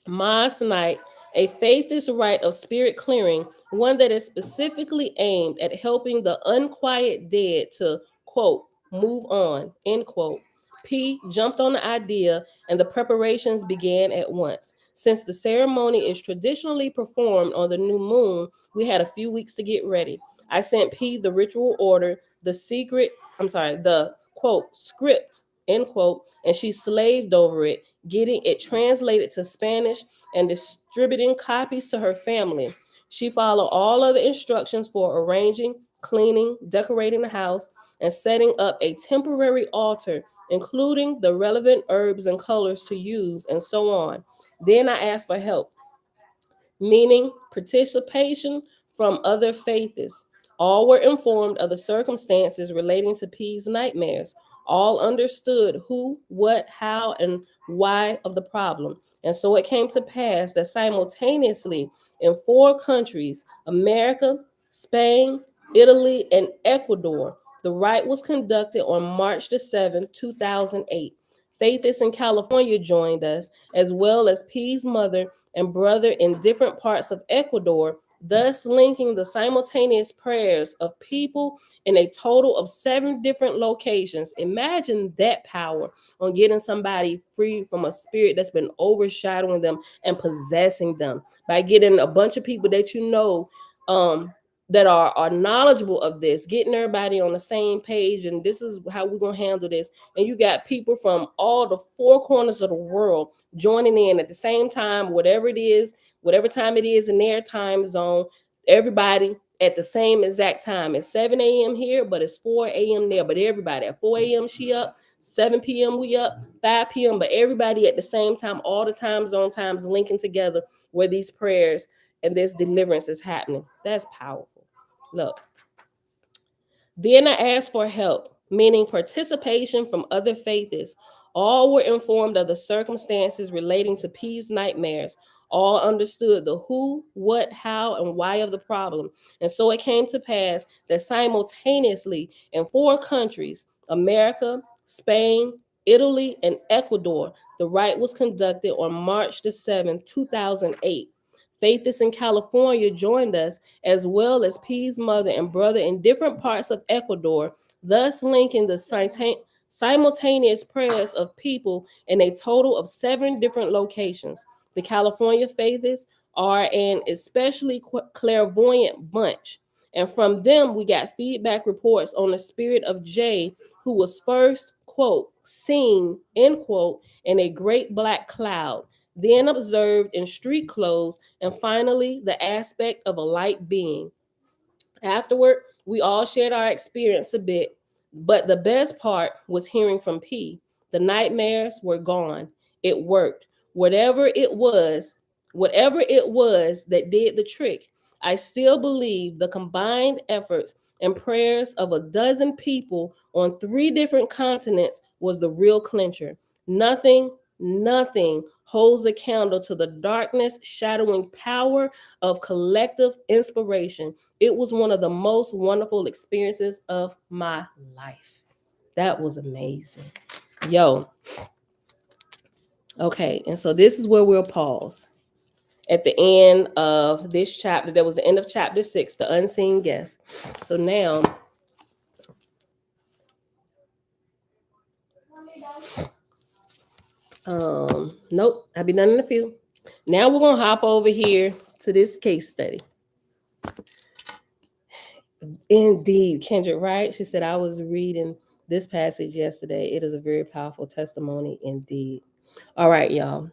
Ma's night, a faith rite of spirit clearing, one that is specifically aimed at helping the unquiet dead to, quote, move on, end quote. P jumped on the idea and the preparations began at once. Since the ceremony is traditionally performed on the new moon, we had a few weeks to get ready. I sent P the ritual order, the quote, script, end quote, and she slaved over it, getting it translated to Spanish and distributing copies to her family. She followed all of the instructions for arranging, cleaning, decorating the house, and setting up a temporary altar, including the relevant herbs and colors to use, and so on. Then I asked for help, meaning participation from other faiths. All were informed of the circumstances relating to P's nightmares. All understood who, what, how, and why of the problem. And so it came to pass that simultaneously in 4 countries, America, Spain, Italy, and Ecuador, the rite was conducted on March the 7th, 2008. Faithists in California joined us, as well as P's mother and brother in different parts of Ecuador, thus linking the simultaneous prayers of people in a total of 7 different locations. Imagine that power on getting somebody free from a spirit that's been overshadowing them and possessing them, by getting a bunch of people that you know that are knowledgeable of this, getting everybody on the same page, and this is how we're going to handle this. And you got people from all the 4 corners of the world joining in at the same time, whatever time it is in their time zone, everybody at the same exact time. It's 7 a.m. here, but it's 4 a.m. there. But everybody at 4 a.m. she up, 7 p.m. we up, 5 p.m. But everybody at the same time, all the time zone times linking together where these prayers and this deliverance is happening. That's powerful. Look. Then I asked for help, meaning participation from other faiths. All were informed of the circumstances relating to P's nightmares. All understood the who, what, how, and why of the problem. And so it came to pass that simultaneously in 4 countries, America, Spain, Italy, and Ecuador, the rite was conducted on March the 7th, 2008. Faithists in California joined us, as well as P's mother and brother in different parts of Ecuador, thus linking the simultaneous prayers of people in a total of 7 different locations. The California Faithists are an especially clairvoyant bunch. And from them, we got feedback reports on the spirit of Jay, who was first, quote, seen, end quote, in a great black cloud, then observed in street clothes, and finally the aspect of a light being. Afterward, we all shared our experience a bit, but the best part was hearing from P. The nightmares were gone. It worked. Whatever it was that did the trick, I still believe the combined efforts and prayers of a dozen people on 3 different continents was the real clincher. Nothing holds a candle to the darkness shadowing power of collective inspiration. It was one of the most wonderful experiences of my life. That was amazing. Yo, Okay, and so this is where we'll pause. At the end of this chapter, that was the end of chapter 6, the unseen guest. So now, nope, I'll be done in a few. Now we're gonna hop over here to this case study. Indeed, Kendra, right? She said, I was reading this passage yesterday. It is a very powerful testimony indeed. All right, y'all.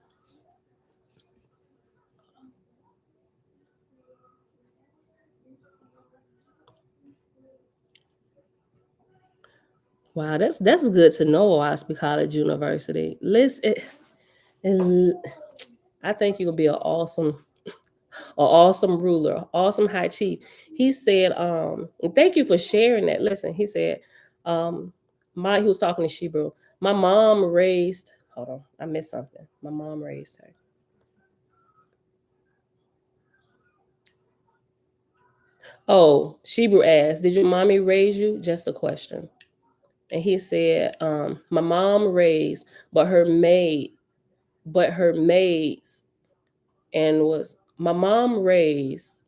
Wow, that's good to know, Oahspe College University. Listen, I think you'll be an awesome ruler, awesome high chief. He said, and thank you for sharing that. Listen, he said, he was talking to Shebrew. My mom raised, hold on, I missed something. My mom raised her. Oh, Shebrew asked, did your mommy raise you? Just a question. And he said, my mom raised, but her maids, and was my mom raised,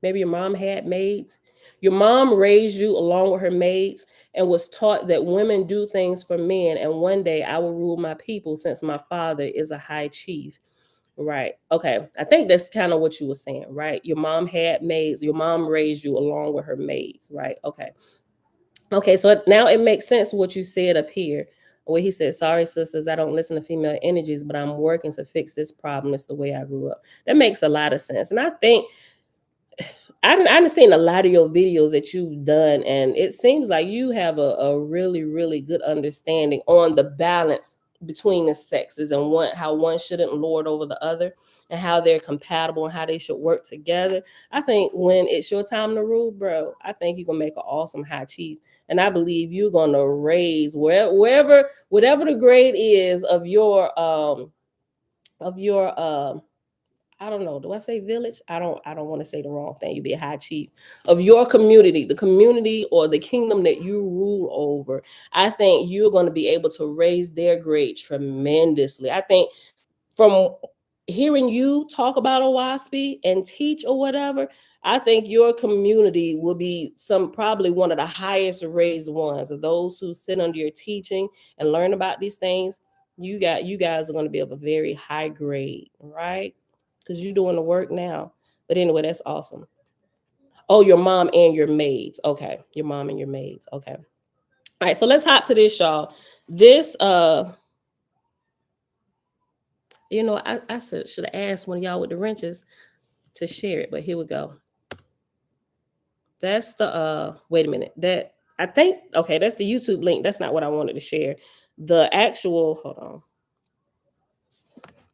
maybe your mom had maids. Your mom raised you along with her maids and was taught that women do things for men. And one day I will rule my people since my father is a high chief. Right. Okay. I think that's kind of what you were saying, right? Your mom had maids. Your mom raised you along with her maids, right? Okay. Okay. So now it makes sense what you said up here. Where he said, sorry, sisters, I don't listen to female energies, but I'm working to fix this problem. It's the way I grew up. That makes a lot of sense. And I think I've seen a lot of your videos that you've done, and it seems like you have a really, really good understanding on the balance between the sexes and how one shouldn't lord over the other and how they're compatible and how they should work together. I think when it's your time to rule, bro, I think you're gonna make an awesome high chief. And I believe you're gonna raise whatever the grade is of your I don't know. Do I say village? I don't want to say the wrong thing. You be a high chief of your community, the community or the kingdom that you rule over. I think you're going to be able to raise their grade tremendously. I think from hearing you talk about Oahspe and teach or whatever, I think your community will be probably one of the highest raised ones of those who sit under your teaching and learn about these things. You guys are going to be of a very high grade, right? Because you're doing the work now. But anyway, that's awesome. Oh, your mom and your maids. Okay. Your mom and your maids. Okay. All right. So let's hop to this, y'all. This I should have asked one of y'all with the wrenches to share it, but here we go. That's the wait a minute. That I think okay, that's the YouTube link. That's not what I wanted to share. The actual hold on.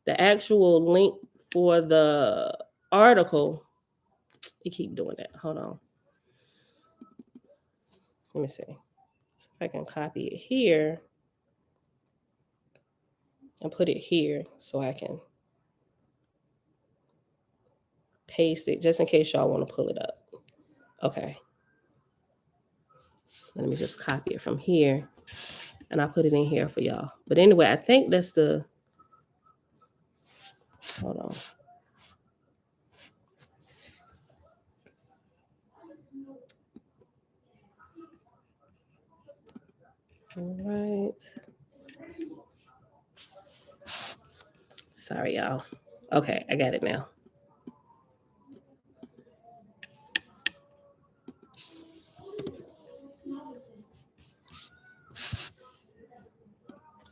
The actual link for the article. You keep doing that. Hold on. Let me see. See if I can copy it here and put it here so I can paste it just in case y'all want to pull it up. Okay. Let me just copy it from here and I'll put it in here for y'all. But anyway, I think that's the hold on. All right. Sorry, y'all. Okay, I got it now.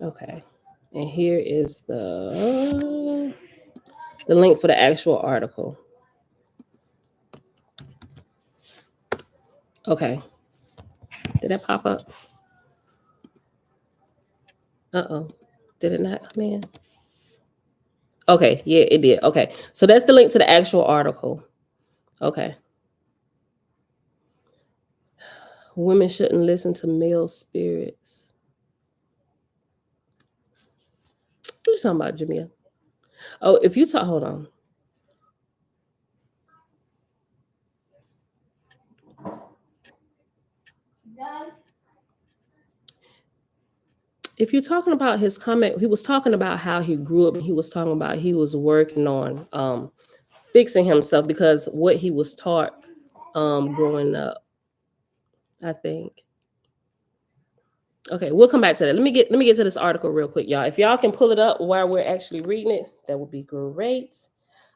Okay. And here is the link for the actual article. Okay. Did that pop up? Uh-oh. Did it not come in? Okay, yeah, it did. Okay. So that's the link to the actual article. Okay. Women shouldn't listen to male spirits. What you talking about, Jamia? Oh, if you talk, hold on. if you're talking about his comment, he was talking about how he grew up, and he was talking about he was working on fixing himself because what he was taught growing up, I think. Okay, we'll come back to that. Let me get to this article real quick, y'all. If y'all can pull it up while we're actually reading it, that would be great.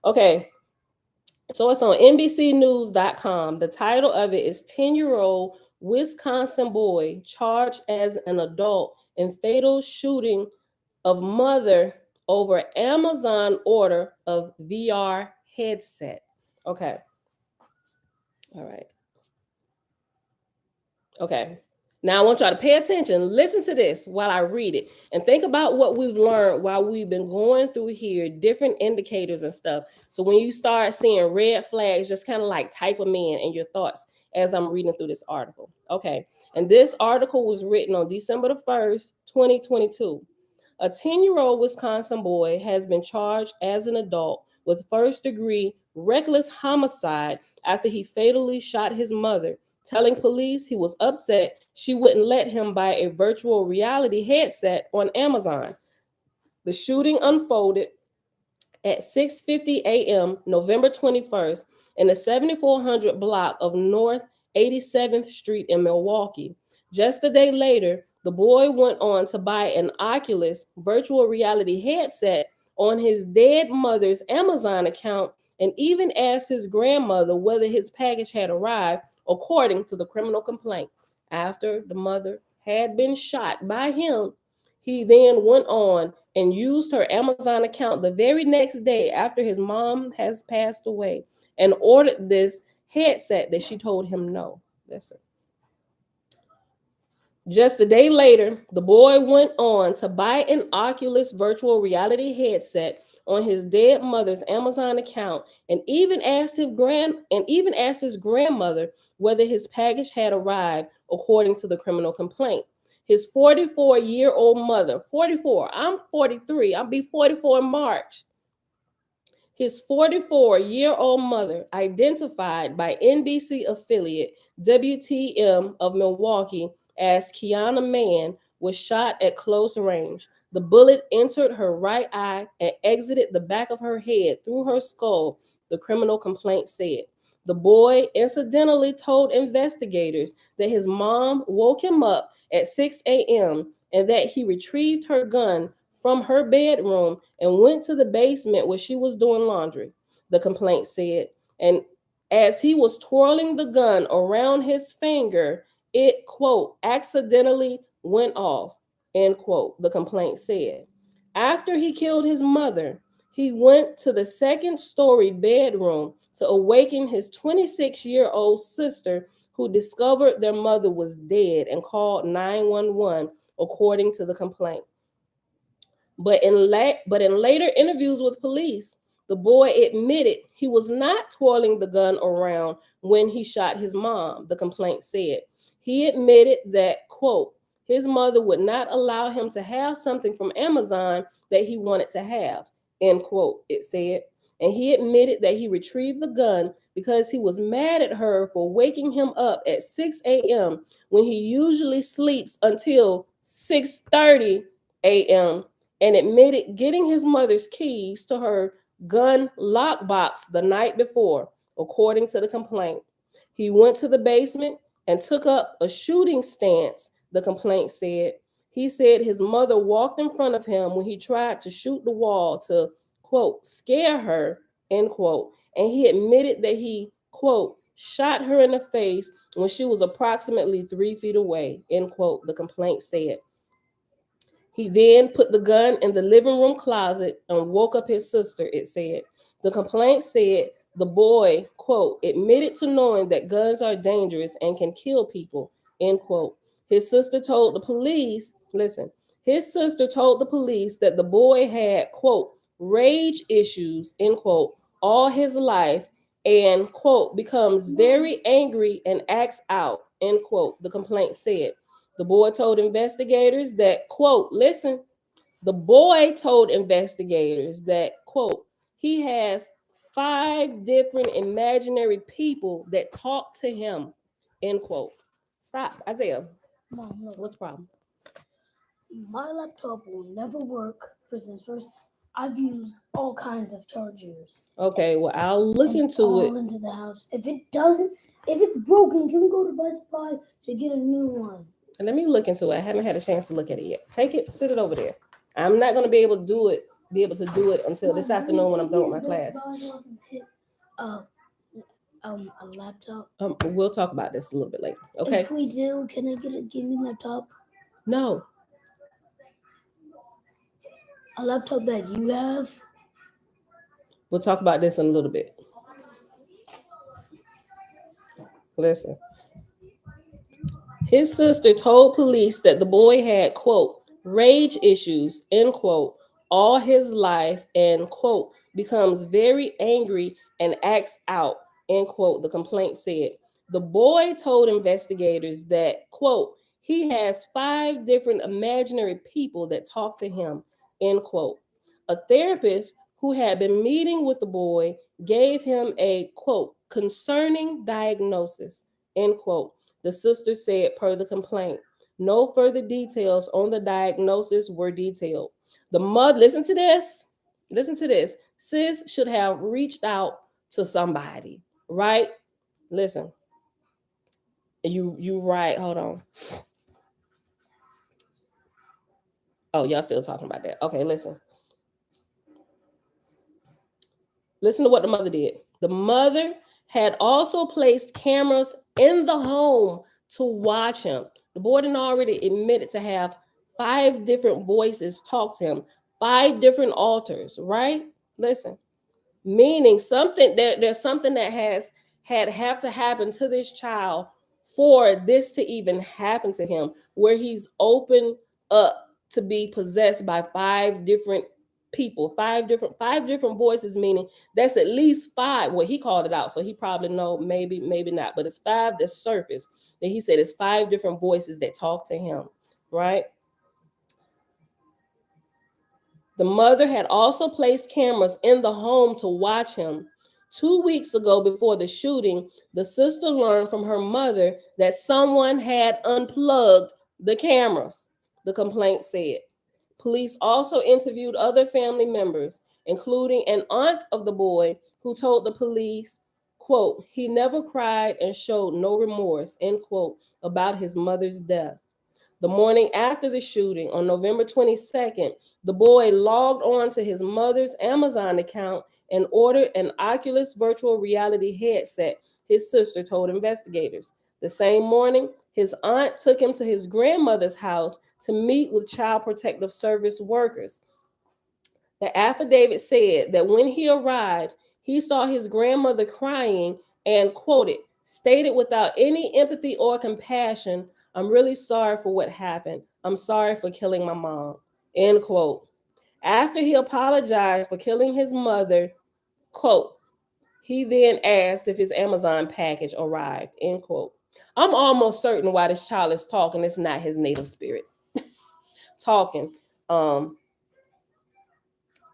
Okay, so it's on NBCnews.com. The title of it is 10-year-old Wisconsin boy charged as an adult in fatal shooting of mother over Amazon order of VR headset. Okay. All right. Okay. Now I want y'all to pay attention. Listen to this while I read it and think about what we've learned while we've been going through here, different indicators and stuff. So when you start seeing red flags, just kind of like type them in your thoughts as I'm reading through this article. Okay. And this article was written on December the 1st, 2022. A 10-year-old Wisconsin boy has been charged as an adult with first-degree reckless homicide after he fatally shot his mother, telling police he was upset she wouldn't let him buy a virtual reality headset on Amazon. The shooting unfolded at 6:50 a.m. November 21st in the 7400 block of North 87th Street in Milwaukee. Just a day later, the boy went on to buy an Oculus virtual reality headset on his dead mother's Amazon account and even asked his grandmother whether his package had arrived, according to the criminal complaint. After the mother had been shot by him, he then went on and used her Amazon account the very next day after his mom has passed away and ordered this headset that she told him no. Listen. Just a day later, the boy went on to buy an Oculus virtual reality headset on his dead mother's Amazon account and even asked his grandmother whether his package had arrived, according to the criminal complaint. His 44-year-old mother, 44, I'm 43, I'll be 44 in March. His 44-year-old mother, identified by NBC affiliate WTM of Milwaukee as Kiana Mann, was shot at close range. The bullet entered her right eye and exited the back of her head through her skull, the criminal complaint said. The boy incidentally told investigators that his mom woke him up at 6 a.m. and that he retrieved her gun from her bedroom and went to the basement where she was doing laundry, the complaint said. And as he was twirling the gun around his finger, it, quote, accidentally went off, end quote, the complaint said. After he killed his mother, he went to the second-story bedroom to awaken his 26-year-old sister, who discovered their mother was dead and called 911, according to the complaint. But in later interviews with police, the boy admitted he was not twirling the gun around when he shot his mom, the complaint said. He admitted that, quote, his mother would not allow him to have something from Amazon that he wanted to have, end quote, it said. And he admitted that he retrieved the gun because he was mad at her for waking him up at 6 a.m. when he usually sleeps until 6:30 a.m. and admitted getting his mother's keys to her gun lockbox the night before, according to the complaint. He went to the basement and took up a shooting stance, the complaint said. He said his mother walked in front of him when he tried to shoot the wall to, quote, scare her, end quote. And he admitted that he, quote, shot her in the face when she was approximately 3 feet away, end quote, the complaint said. He then put the gun in the living room closet and woke up his sister, it said. The complaint said the boy, quote, admitted to knowing that guns are dangerous and can kill people, end quote. His sister told the police, listen, his sister told the police that the boy had, quote, rage issues, end quote, all his life and, quote, becomes very angry and acts out, end quote, the complaint said. The boy told investigators that, quote, listen, the boy told investigators that, quote, he has 5 different imaginary people that talk to him, end quote. Stop, Isaiah. Mom, look. What's the problem? My laptop will never work for since first I've used all kinds of chargers. Okay, well, I'll look into all it. into the house. If it's broken, can we go to Best Buy to get a new one? Let me look into it. I haven't had a chance to look at it yet. Take it, sit it over there. I'm not gonna be able to do it until this afternoon when I'm done with my class. Pick a laptop. We'll talk about this a little bit later. Okay. If we do, can I get a gaming laptop? No. A laptop that you have? We'll talk about this in a little bit. Listen. His sister told police that the boy had, quote, rage issues, end quote, all his life and, quote, becomes very angry and acts out, end quote, the complaint said. The boy told investigators that, quote, he has 5 different imaginary people that talk to him, end quote. A therapist who had been meeting with the boy gave him a, quote, concerning diagnosis, end quote, the sister said per the complaint. No further details on the diagnosis were detailed. The mother, listen to this. Listen to this. Sis should have reached out to somebody, right? Listen. You right. Hold on. Oh, y'all still talking about that. Okay, listen. Listen to what the mother did. The mother had also placed cameras in the home to watch him. The boy had already admitted to have 5 different voices talk to him, 5 different alters, right? Listen, meaning something there's something that have to happen to this child for this to even happen to him, where he's open up to be possessed by 5 different people, 5 different voices, meaning that's at least 5. Well, he called it out, so he probably know, maybe not, but it's 5 that surface that he said it's 5 different voices that talk to him, right? The mother had also placed cameras in the home to watch him. 2 weeks ago, before the shooting, the sister learned from her mother that someone had unplugged the cameras, the complaint said. Police also interviewed other family members, including an aunt of the boy, who told the police, quote, he never cried and showed no remorse, end quote, about his mother's death. The morning after the shooting, on November 22nd, the boy logged on to his mother's Amazon account and ordered an Oculus virtual reality headset, his sister told investigators. The same morning, his aunt took him to his grandmother's house to meet with Child Protective Service workers. The affidavit said that when he arrived, he saw his grandmother crying and, quoted, stated without any empathy or compassion, I'm really sorry for what happened. I'm sorry for killing my mom, end quote. After he apologized for killing his mother, quote, he then asked if his Amazon package arrived, end quote. I'm almost certain why this child is talking. It's not his native spirit talking. Let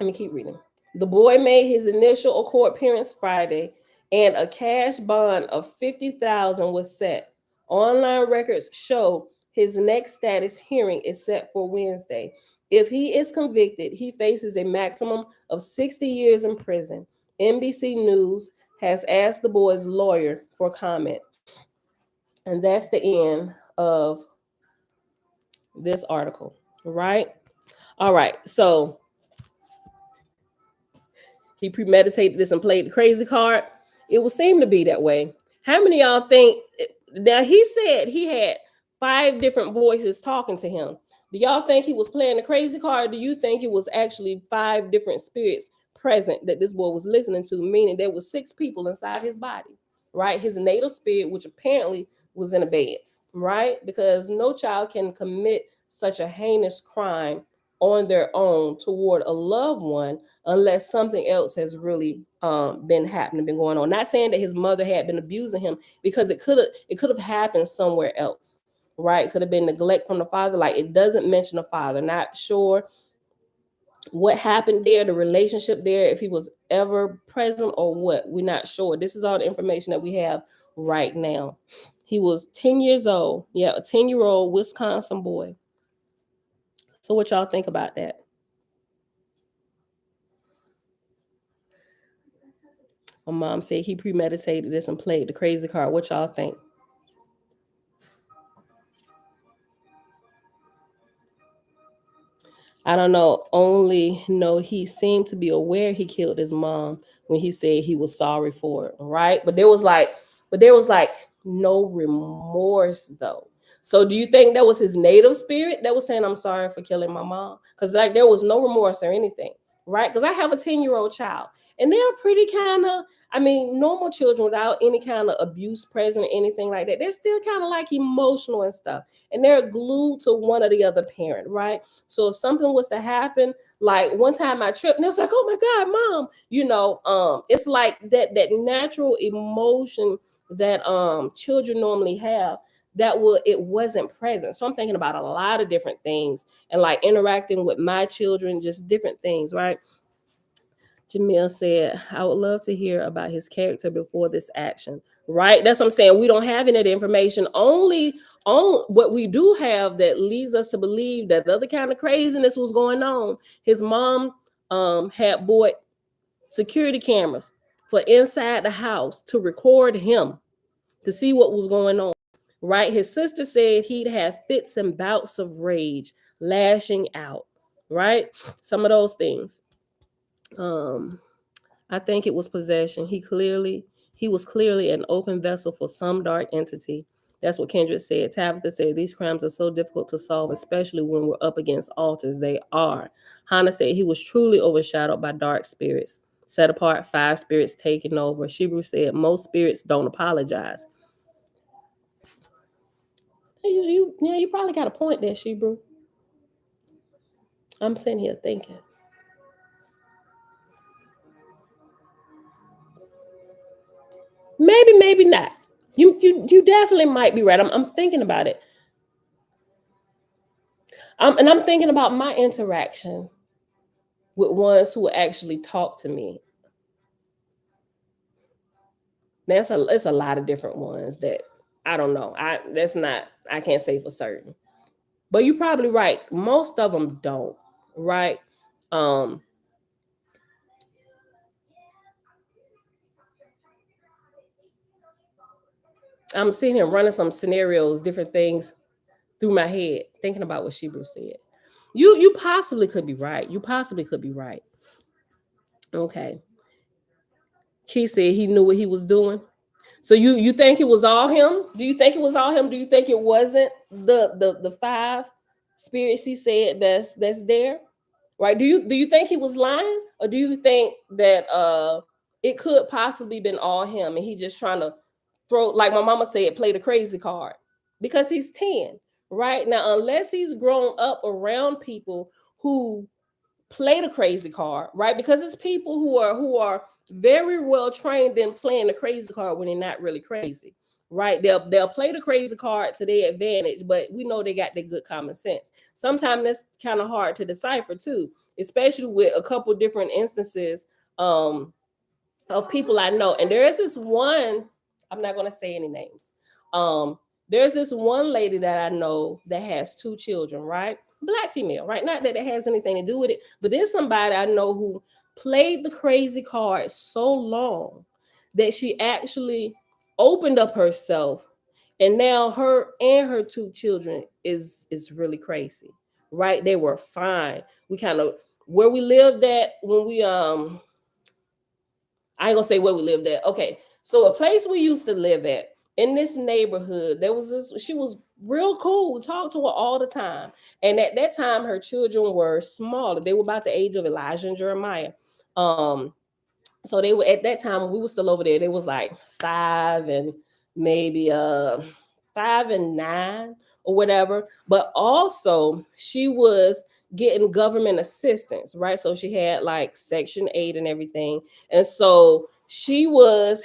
me keep reading. The boy made his initial court appearance Friday, and a cash bond of $50,000 was set. Online records show his next status hearing is set for Wednesday. If he is convicted, he faces a maximum of 60 years in prison. NBC News has asked the boy's lawyer for comment. And that's the end of this article, right? All right, so he premeditated this and played the crazy card. It would seem to be that way. How many of y'all think? Now, he said he had 5 different voices talking to him. Do y'all think he was playing the crazy card? Or do you think it was actually 5 different spirits present that this boy was listening to? Meaning there was 6 people inside his body, right? His natal spirit, which apparently was in abeyance, right? Because no child can commit such a heinous crime on their own toward a loved one unless something else has really been going on. Not saying that his mother had been abusing him, because it could have happened somewhere else, right? It could have been neglect from the father. Like, it doesn't mention the father. Not sure what happened there, the relationship there, if he was ever present or what. We're not sure. This is all the information that we have right now. He was 10 years old. Yeah, a 10-year-old Wisconsin boy So what y'all think about that? My mom said he premeditated this and played the crazy card. What y'all think? I don't know. Only know he seemed to be aware he killed his mom when he said he was sorry for it, right? But there was like no remorse though. So do you think that was his native spirit that was saying I'm sorry for killing my mom? Because like there was no remorse or anything, right? Because I have a 10-year-old child and they're pretty kind of, I mean, normal children without any kind of abuse present or anything like that. They're still kind of like emotional and stuff. And they're glued to one or the other parent, right? So if something was to happen, like one time I tripped and it's like, oh my God, mom, it's like that natural emotion that children normally have it wasn't present. So I'm thinking about a lot of different things and like interacting with my children, just different things, right? Jamil said, I would love to hear about his character before this action. Right? That's what I'm saying. We don't have any of the information. Only on what we do have that leads us to believe that the other kind of craziness was going on. His mom had bought security cameras for inside the house to record him to see what was going on. Right? His sister said he'd have fits and bouts of rage, lashing out. Right? Some of those things. I think it was possession. He was clearly an open vessel for some dark entity. That's what Kendrick said. Tabitha said these crimes are so difficult to solve, especially when we're up against altars. They are. Hannah said he was truly overshadowed by dark spirits. Set apart, 5 spirits taking over. Shibru said most spirits don't apologize. You probably got a point there, Shibru. I'm sitting here thinking. Maybe not. You definitely might be right. I'm thinking about it. I'm thinking about my interaction with ones who actually talk to me. It's a lot of different ones that I don't know. I can't say for certain. But you're probably right. Most of them don't, right? Um I'm sitting here running some scenarios, different things through my head, thinking about what Shebrew said. You possibly could be right. You possibly could be right. Okay. Key said he knew what he was doing. So you think it was all him? Do you think it was all him? Do you think it wasn't the 5 spirits he said that's there? Right? Do you think he was lying? Or do you think that it could possibly been all him and he just trying to throw, like my mama said, play the crazy card because he's 10, right? Now, unless he's grown up around people who play the crazy card, right? Because it's people who are very well trained in playing the crazy card when they're not really crazy, right? They'll play the crazy card to their advantage, but we know they got their good common sense. Sometimes that's kind of hard to decipher too, especially with a couple different instances of people I know. And there is this one, I'm not going to say any names. There's this one lady that I know that has 2 children, right? Black female, right? Not that it has anything to do with it, but there's somebody I know who played the crazy card so long that she actually opened up herself, and now her and her 2 children is really crazy, right? They were fine. We kind of where we lived at when we I ain't gonna say where we lived at. Okay, so a place we used to live at in this neighborhood, there was this. She was real cool. Talked to her all the time, and at that time, her children were smaller. They were about the age of Elijah and Jeremiah. Um, so they were at that time when we were still over there. They was like 5 and maybe 5 and 9 or whatever. But also, she was getting government assistance, right? So she had like Section 8 and everything. And so she was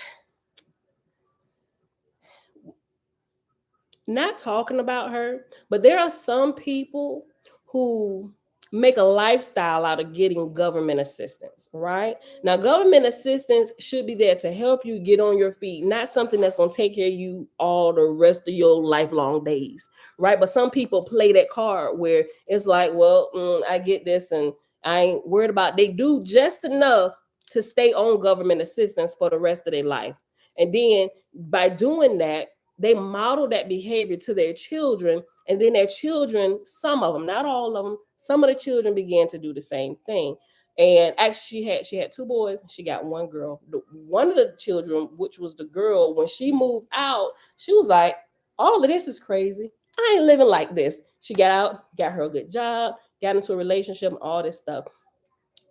not talking about her, but there are some people who make a lifestyle out of getting government assistance, right? Now, government assistance should be there to help you get on your feet, not something that's going to take care of you all the rest of your lifelong days, right? But some people play that card where it's like, well, I get this and I ain't worried about. They do just enough to stay on government assistance for the rest of their life. And then by doing that, they model that behavior to their children, and then their children, some of them, not all of them, some of the children began to do the same thing. And actually, she had two boys. She got one girl. One of the children, which was the girl, when she moved out, she was like, "All of this is crazy. I ain't living like this." She got out, got her a good job, got into a relationship, all this stuff.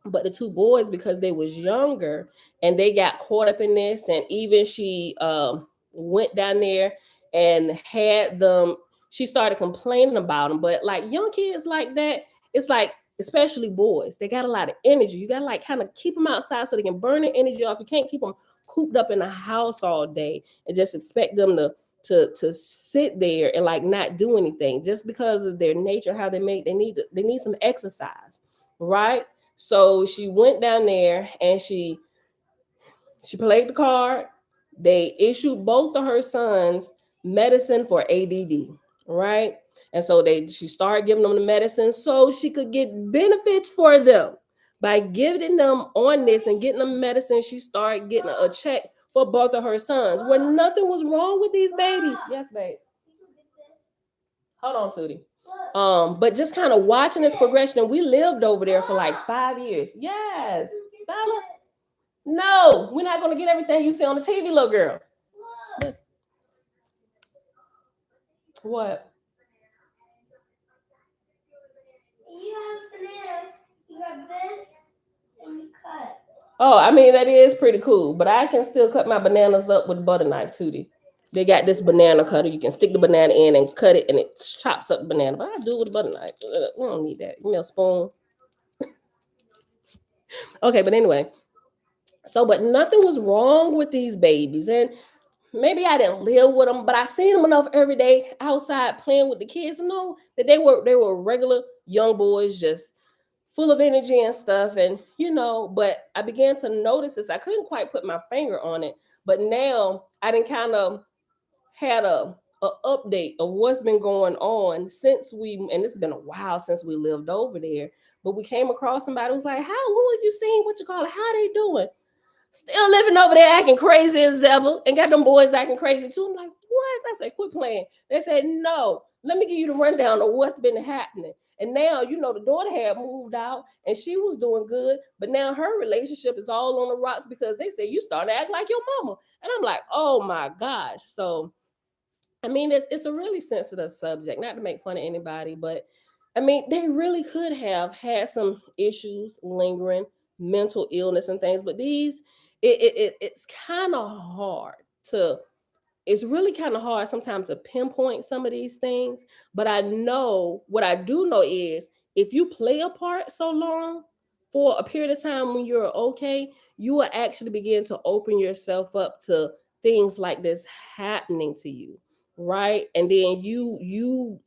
But the two boys, because they was younger and they got caught up in this, and even she went down there and had them, she started complaining about them. But like young kids like that, it's like, especially boys, they got a lot of energy. You gotta like kind of keep them outside so they can burn their energy off. You can't keep them cooped up in the house all day and just expect them to sit there and like not do anything just because of their nature, how they need some exercise, right? So she went down there and she played the card. They issued both of her sons medicine for ADD, right? And so she started giving them the medicine so she could get benefits for them. By giving them on this and getting them medicine, she started getting a check for both of her sons, where nothing was wrong with these babies. Yes, babe. Hold on, Sudie. But just kind of watching this progression, and we lived over there for like 5 years. Yes. Bella? No, we're not gonna get everything you see on the TV, little girl. Yes. What? You have a banana. You got this, and you cut. Oh, I mean that is pretty cool, but I can still cut my bananas up with a butter knife, Tootie. They got this banana cutter. You can stick the banana in and cut it, and it chops up the banana. But I do it with a butter knife. We don't need that. Give me a spoon. Okay, but anyway. So, but nothing was wrong with these babies, and maybe I didn't live with them, but I seen them enough every day outside playing with the kids to know that they were regular young boys, just full of energy and stuff. And but I began to notice this. I couldn't quite put my finger on it, but now I didn't kind of had a update of what's been going on since and it's been a while since we lived over there. But we came across somebody who was like, who have you seen? What you call it? How they doing? Still living over there acting crazy as ever, and got them boys acting crazy too. I'm like, what? I said, quit playing. They said, no, let me give you the rundown of what's been happening. And now, the daughter had moved out and she was doing good, but now her relationship is all on the rocks because they say you starting to act like your mama. And I'm like, oh my gosh. So, I mean, it's a really sensitive subject, not to make fun of anybody, but I mean, they really could have had some issues lingering, mental illness and things, but it's kind of hard to it's really kind of hard sometimes to pinpoint some of these things. But I know what I do know is if you play a part so long for a period of time when you're okay, you will actually begin to open yourself up to things like this happening to you, right? And then you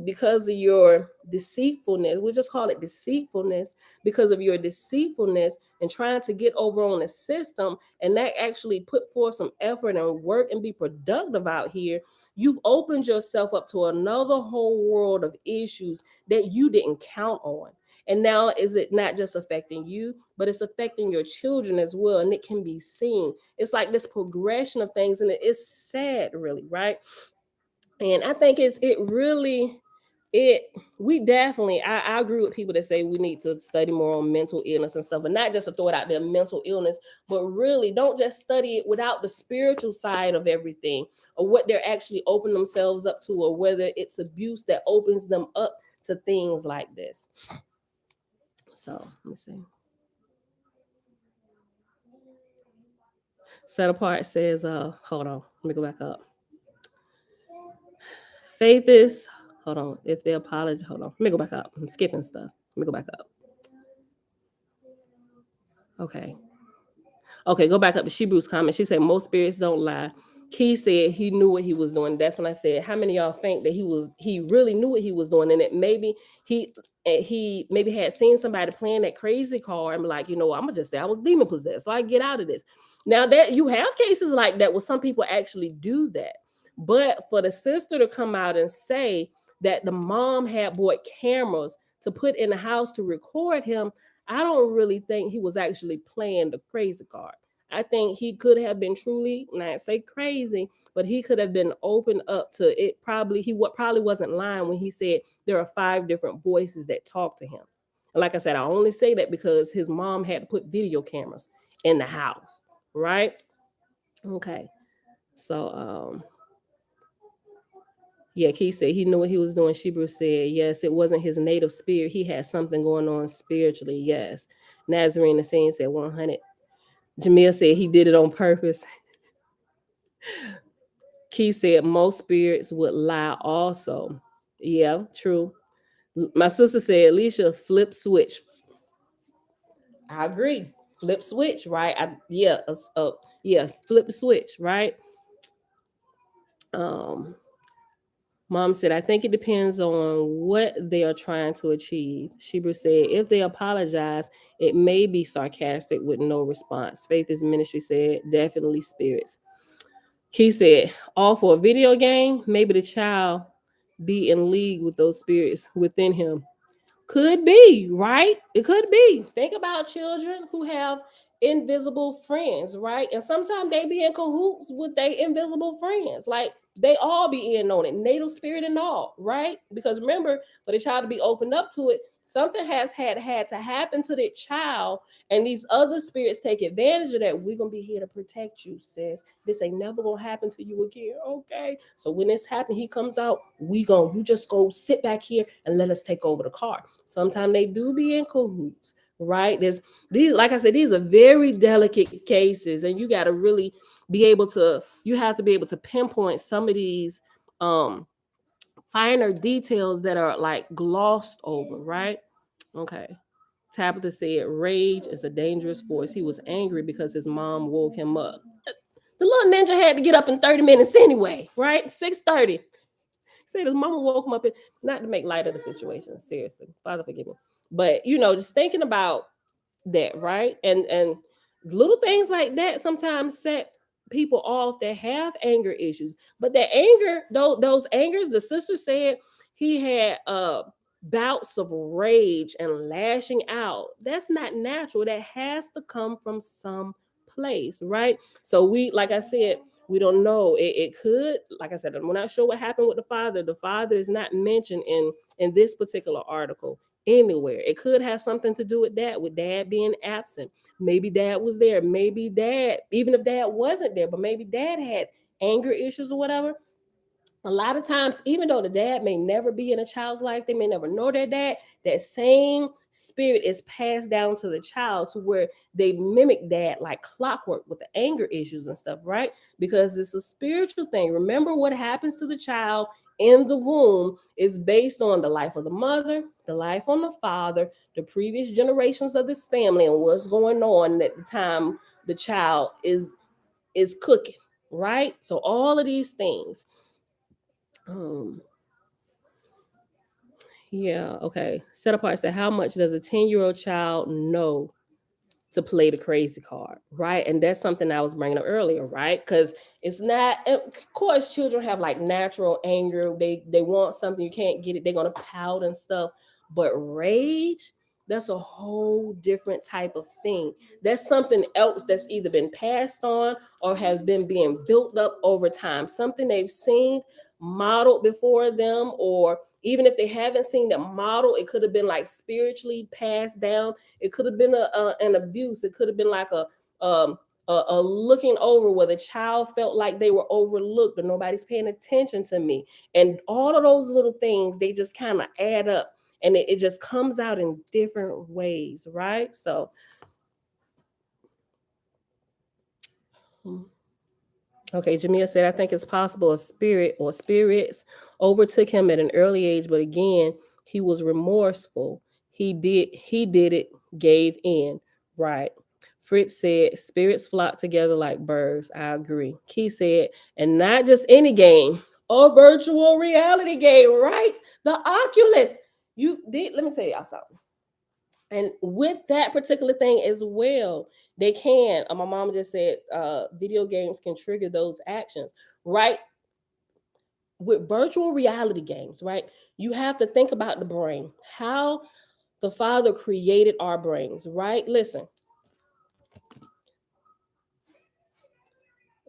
because of your deceitfulness, we just call it deceitfulness, because of your deceitfulness and trying to get over on the system and that actually put forth some effort and work and be productive out here, you've opened yourself up to another whole world of issues that you didn't count on. And now is it not just affecting you, but it's affecting your children as well. And it can be seen. It's like this progression of things, and it's sad, really, right? And I think we definitely, I agree with people that say we need to study more on mental illness and stuff, but not just to throw it out there, mental illness, but really don't just study it without the spiritual side of everything, or what they're actually opening themselves up to, or whether it's abuse that opens them up to things like this. So let me see. Set apart says, hold on, let me go back up. Faith is, hold on, if they apologize, hold on, let me go back up. I'm skipping stuff. Let me go back up. Okay, go back up to Shebru's comment. She said, most spirits don't lie. Key said he knew what he was doing. That's when I said, how many of y'all think that he really knew what he was doing, and that maybe he maybe had seen somebody playing that crazy card and be like, I'm gonna just say I was demon possessed, so I get out of this. Now that you have cases like that where some people actually do that, but for the sister to come out and say that the mom had bought cameras to put in the house to record him, I don't really think he was actually playing the crazy card. I think he could have been truly, not say crazy, but he could have been open up to it. Probably wasn't lying when he said there are 5 different voices that talk to him. And like I said, I only say that because his mom had to put video cameras in the house, right? Okay. So yeah, Keith said he knew what he was doing. Shebrew said, yes, it wasn't his native spirit. He had something going on spiritually. Yes. Nazarene the Scene said 100. Jamil said he did it on purpose. Keith said most spirits would lie also. Yeah, true. My sister said, Alicia, flip switch. I agree. Flip switch, right? Yeah, flip the switch, right? Mom said, I think it depends on what they are trying to achieve. Shebrew said, if they apologize, it may be sarcastic with no response. Faith is Ministry said, definitely spirits. He said, all for a video game, maybe the child be in league with those spirits within him. Could be, right? It could be. Think about children who have invisible friends, right? And sometimes they be in cahoots with their invisible friends. Like they all be in on it, natal spirit and all, right? Because remember, for the child to be opened up to it, something has had to happen to that child, and these other spirits take advantage of that. We're gonna be here to protect you, sis. This ain't never gonna happen to you again, okay? So when this happen, he comes out, you just go sit back here and let us take over the car. Sometimes they do be in cahoots, right? There's these, like I said, these are very delicate cases, and you got to really be able to. You have to be able to pinpoint some of these finer details that are like glossed over, right? Okay. Tabitha said, "Rage is a dangerous force. He was angry because his mom woke him up. The little ninja had to get up in 30 minutes anyway, right? 6:30. Say his mama woke him up, not to make light of the situation. Seriously, Father forgive me. But just thinking about that, right? And little things like that sometimes set people off that have anger issues. But that anger, those angers, the sister said he had bouts of rage and lashing out. That's not natural. That has to come from some place, right? So like I said, we don't know. It could, like I said, we're not sure what happened with the father. The father is not mentioned in this particular article anywhere. It could have something to do with that, with dad being absent. Maybe dad was there. Maybe dad, even if dad wasn't there, but maybe dad had anger issues or whatever. A lot of times, even though the dad may never be in a child's life, they may never know their dad, that same spirit is passed down to the child to where they mimic dad like clockwork with the anger issues and stuff, right? Because it's a spiritual thing. Remember, what happens to the child in the womb is based on the life of the mother, the life on the father, the previous generations of this family, and what's going on at the time the child is cooking, right? So all of these things. Yeah, okay. Set apart said, how much does a 10-year-old child know to play the crazy card, right? And that's something I was bringing up earlier, right? Because it's not, of course, children have like natural anger. They want something, you can't get it, they're gonna pout and stuff. But rage, that's a whole different type of thing. That's something else that's either been passed on or has been being built up over time. Something they've seen modeled before them, or even if they haven't seen that model, it could have been like spiritually passed down. It could have been an abuse. It could have been like a looking over where the child felt like they were overlooked or nobody's paying attention to me. And all of those little things, they just kind of add up, and it just comes out in different ways, right? So okay, Jamia said, I think it's possible a spirit or spirits overtook him at an early age, but again, he was remorseful. He did it, gave in, right? Fritz said, spirits flock together like birds. I agree. Key said, and not just any game, a virtual reality game, right? The Oculus. You did, let me tell y'all something. And with that particular thing as well, they can. My mom just said, video games can trigger those actions, right? With virtual reality games, right? You have to think about the brain, how the Father created our brains, right? Listen,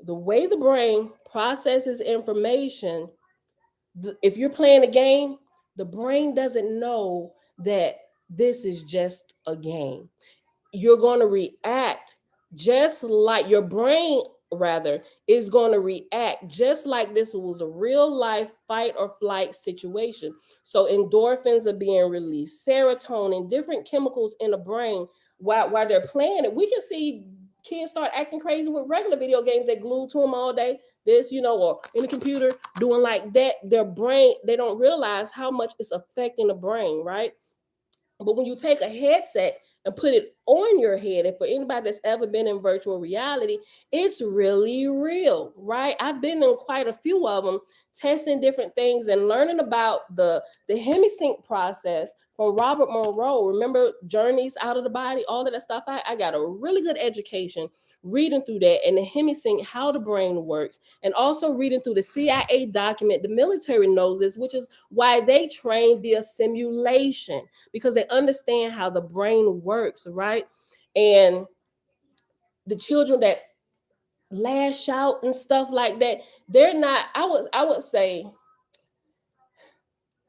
the way the brain processes information, if you're playing a game, the brain doesn't know that this is just a game. You're going to react just like your brain, rather, is going to react just like this was a real life fight or flight situation. So endorphins are being released, serotonin, different chemicals in the brain while they're playing it. We can see kids start acting crazy with regular video games. They glued to them all day, this, or in the computer doing like that. Their brain, they don't realize how much it's affecting the brain, right? But when you take a headset and put it on your head, and for anybody that's ever been in virtual reality, it's really real, right? I've been in quite a few of them, testing different things and learning about the hemisync process from Robert Monroe. Remember Journeys Out of the Body, all of that stuff. I got a really good education reading through that and the hemisync, how the brain works, and also reading through the CIA document. The military knows this, which is why they train via simulation, because they understand how the brain works, right? And the children that lash out and stuff like that, they're not, I would say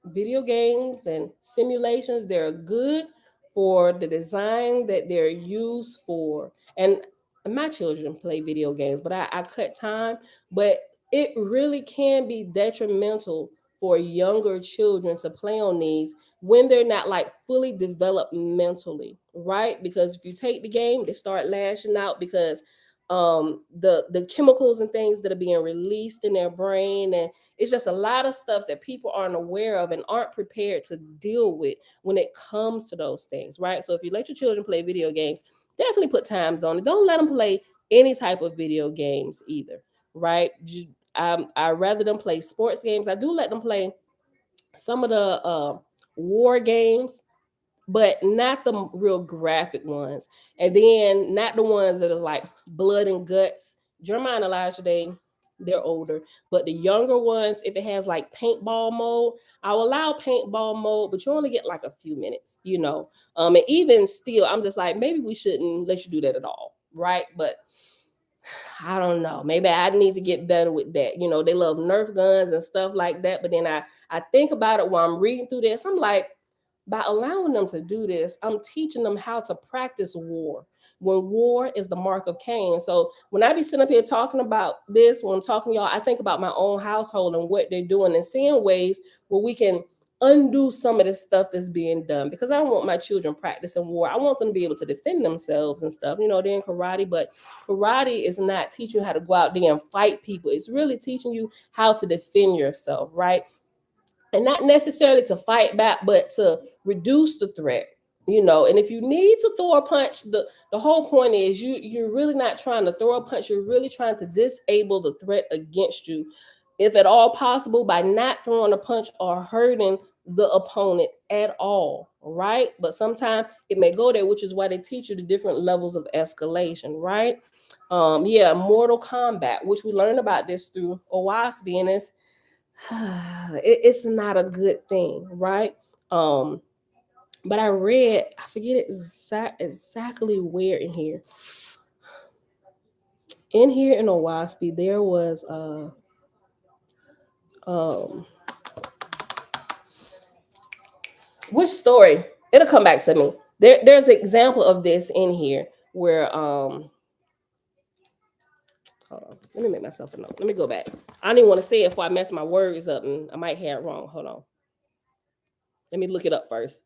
video games and simulations, they're good for the design that they're used for. And my children play video games, but I cut time. But it really can be detrimental for younger children to play on these when they're not like fully developed mentally, right? Because if you take the game, they start lashing out because the chemicals and things that are being released in their brain, and it's just a lot of stuff that people aren't aware of and aren't prepared to deal with when it comes to those things, right? So if you let your children play video games, definitely put times on it. Don't let them play any type of video games either, right? I rather them play sports games. I do let them play some of the war games, but not the real graphic ones. And then not the ones that is like blood and guts. Jeremiah and Elijah, they're older, but the younger ones, if it has like paintball mode, I'll allow paintball mode, but you only get like a few minutes. And even still, I'm just like, maybe we shouldn't let you do that at all, right? But I don't know. Maybe I need to get better with that. They love Nerf guns and stuff like that. But then I think about it while I'm reading through this. I'm like, by allowing them to do this, I'm teaching them how to practice war, when war is the mark of Cain. So when I be sitting up here talking about this, when I'm talking to y'all, I think about my own household and what they're doing and seeing ways where we can undo some of the stuff that's being done, because I don't want my children practicing war. I want them to be able to defend themselves and stuff. They're in karate, but karate is not teaching you how to go out there and fight people. It's really teaching you how to defend yourself, right? And not necessarily to fight back, but to reduce the threat. And if you need to throw a punch, the whole point is you're really not trying to throw a punch. You're really trying to disable the threat against you, if at all possible, by not throwing a punch or hurting the opponent at all, right? But sometimes it may go there, which is why they teach you the different levels of escalation, right? Mortal Kombat, which we learned about this through Oahspe, and it's not a good thing, right? But I read, I forget exactly where in here. In here in Oahspe, there was which story? It'll come back to me. There's an example of this in here where hold on, let me make myself a note. Let me go back. I don't even want to say it before I mess my words up and I might have it wrong. Hold on. Let me look it up first.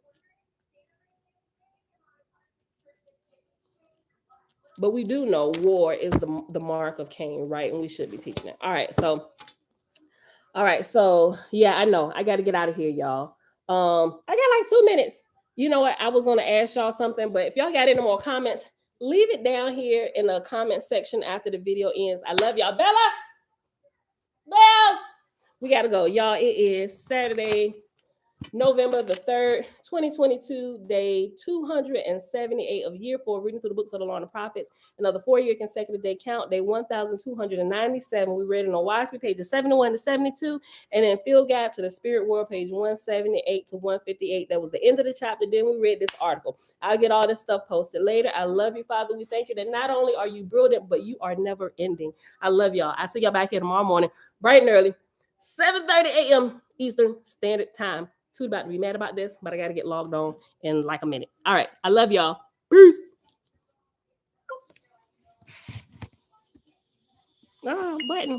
But we do know war is the mark of Cain, right? And we should be teaching it. All right, so yeah, I know I got to get out of here, y'all. I got like 2 minutes. You know what? I was gonna ask y'all something, but if y'all got any more comments, Leave it down here in the comment section after the video ends. I love y'all. Bella, Bells, we gotta go, y'all. It is Saturday, November the 3rd, 2022, day 278 of year 4, reading through the books of the Law and the Prophets. Another 4-year consecutive day count, day 1297. We read in Oahspe, pages 71 to 72, and then Field Guide to the Spirit World, page 178 to 158. That was the end of the chapter. Then we read this article. I'll get all this stuff posted later. I love you, Father. We thank you that not only are you brilliant, but you are never ending. I love y'all. I see y'all back here tomorrow morning, bright and early, 7:30 a.m. Eastern Standard Time. Too about to be mad about this, but I got to get logged on in like a minute. All right. I love y'all. Peace. Button.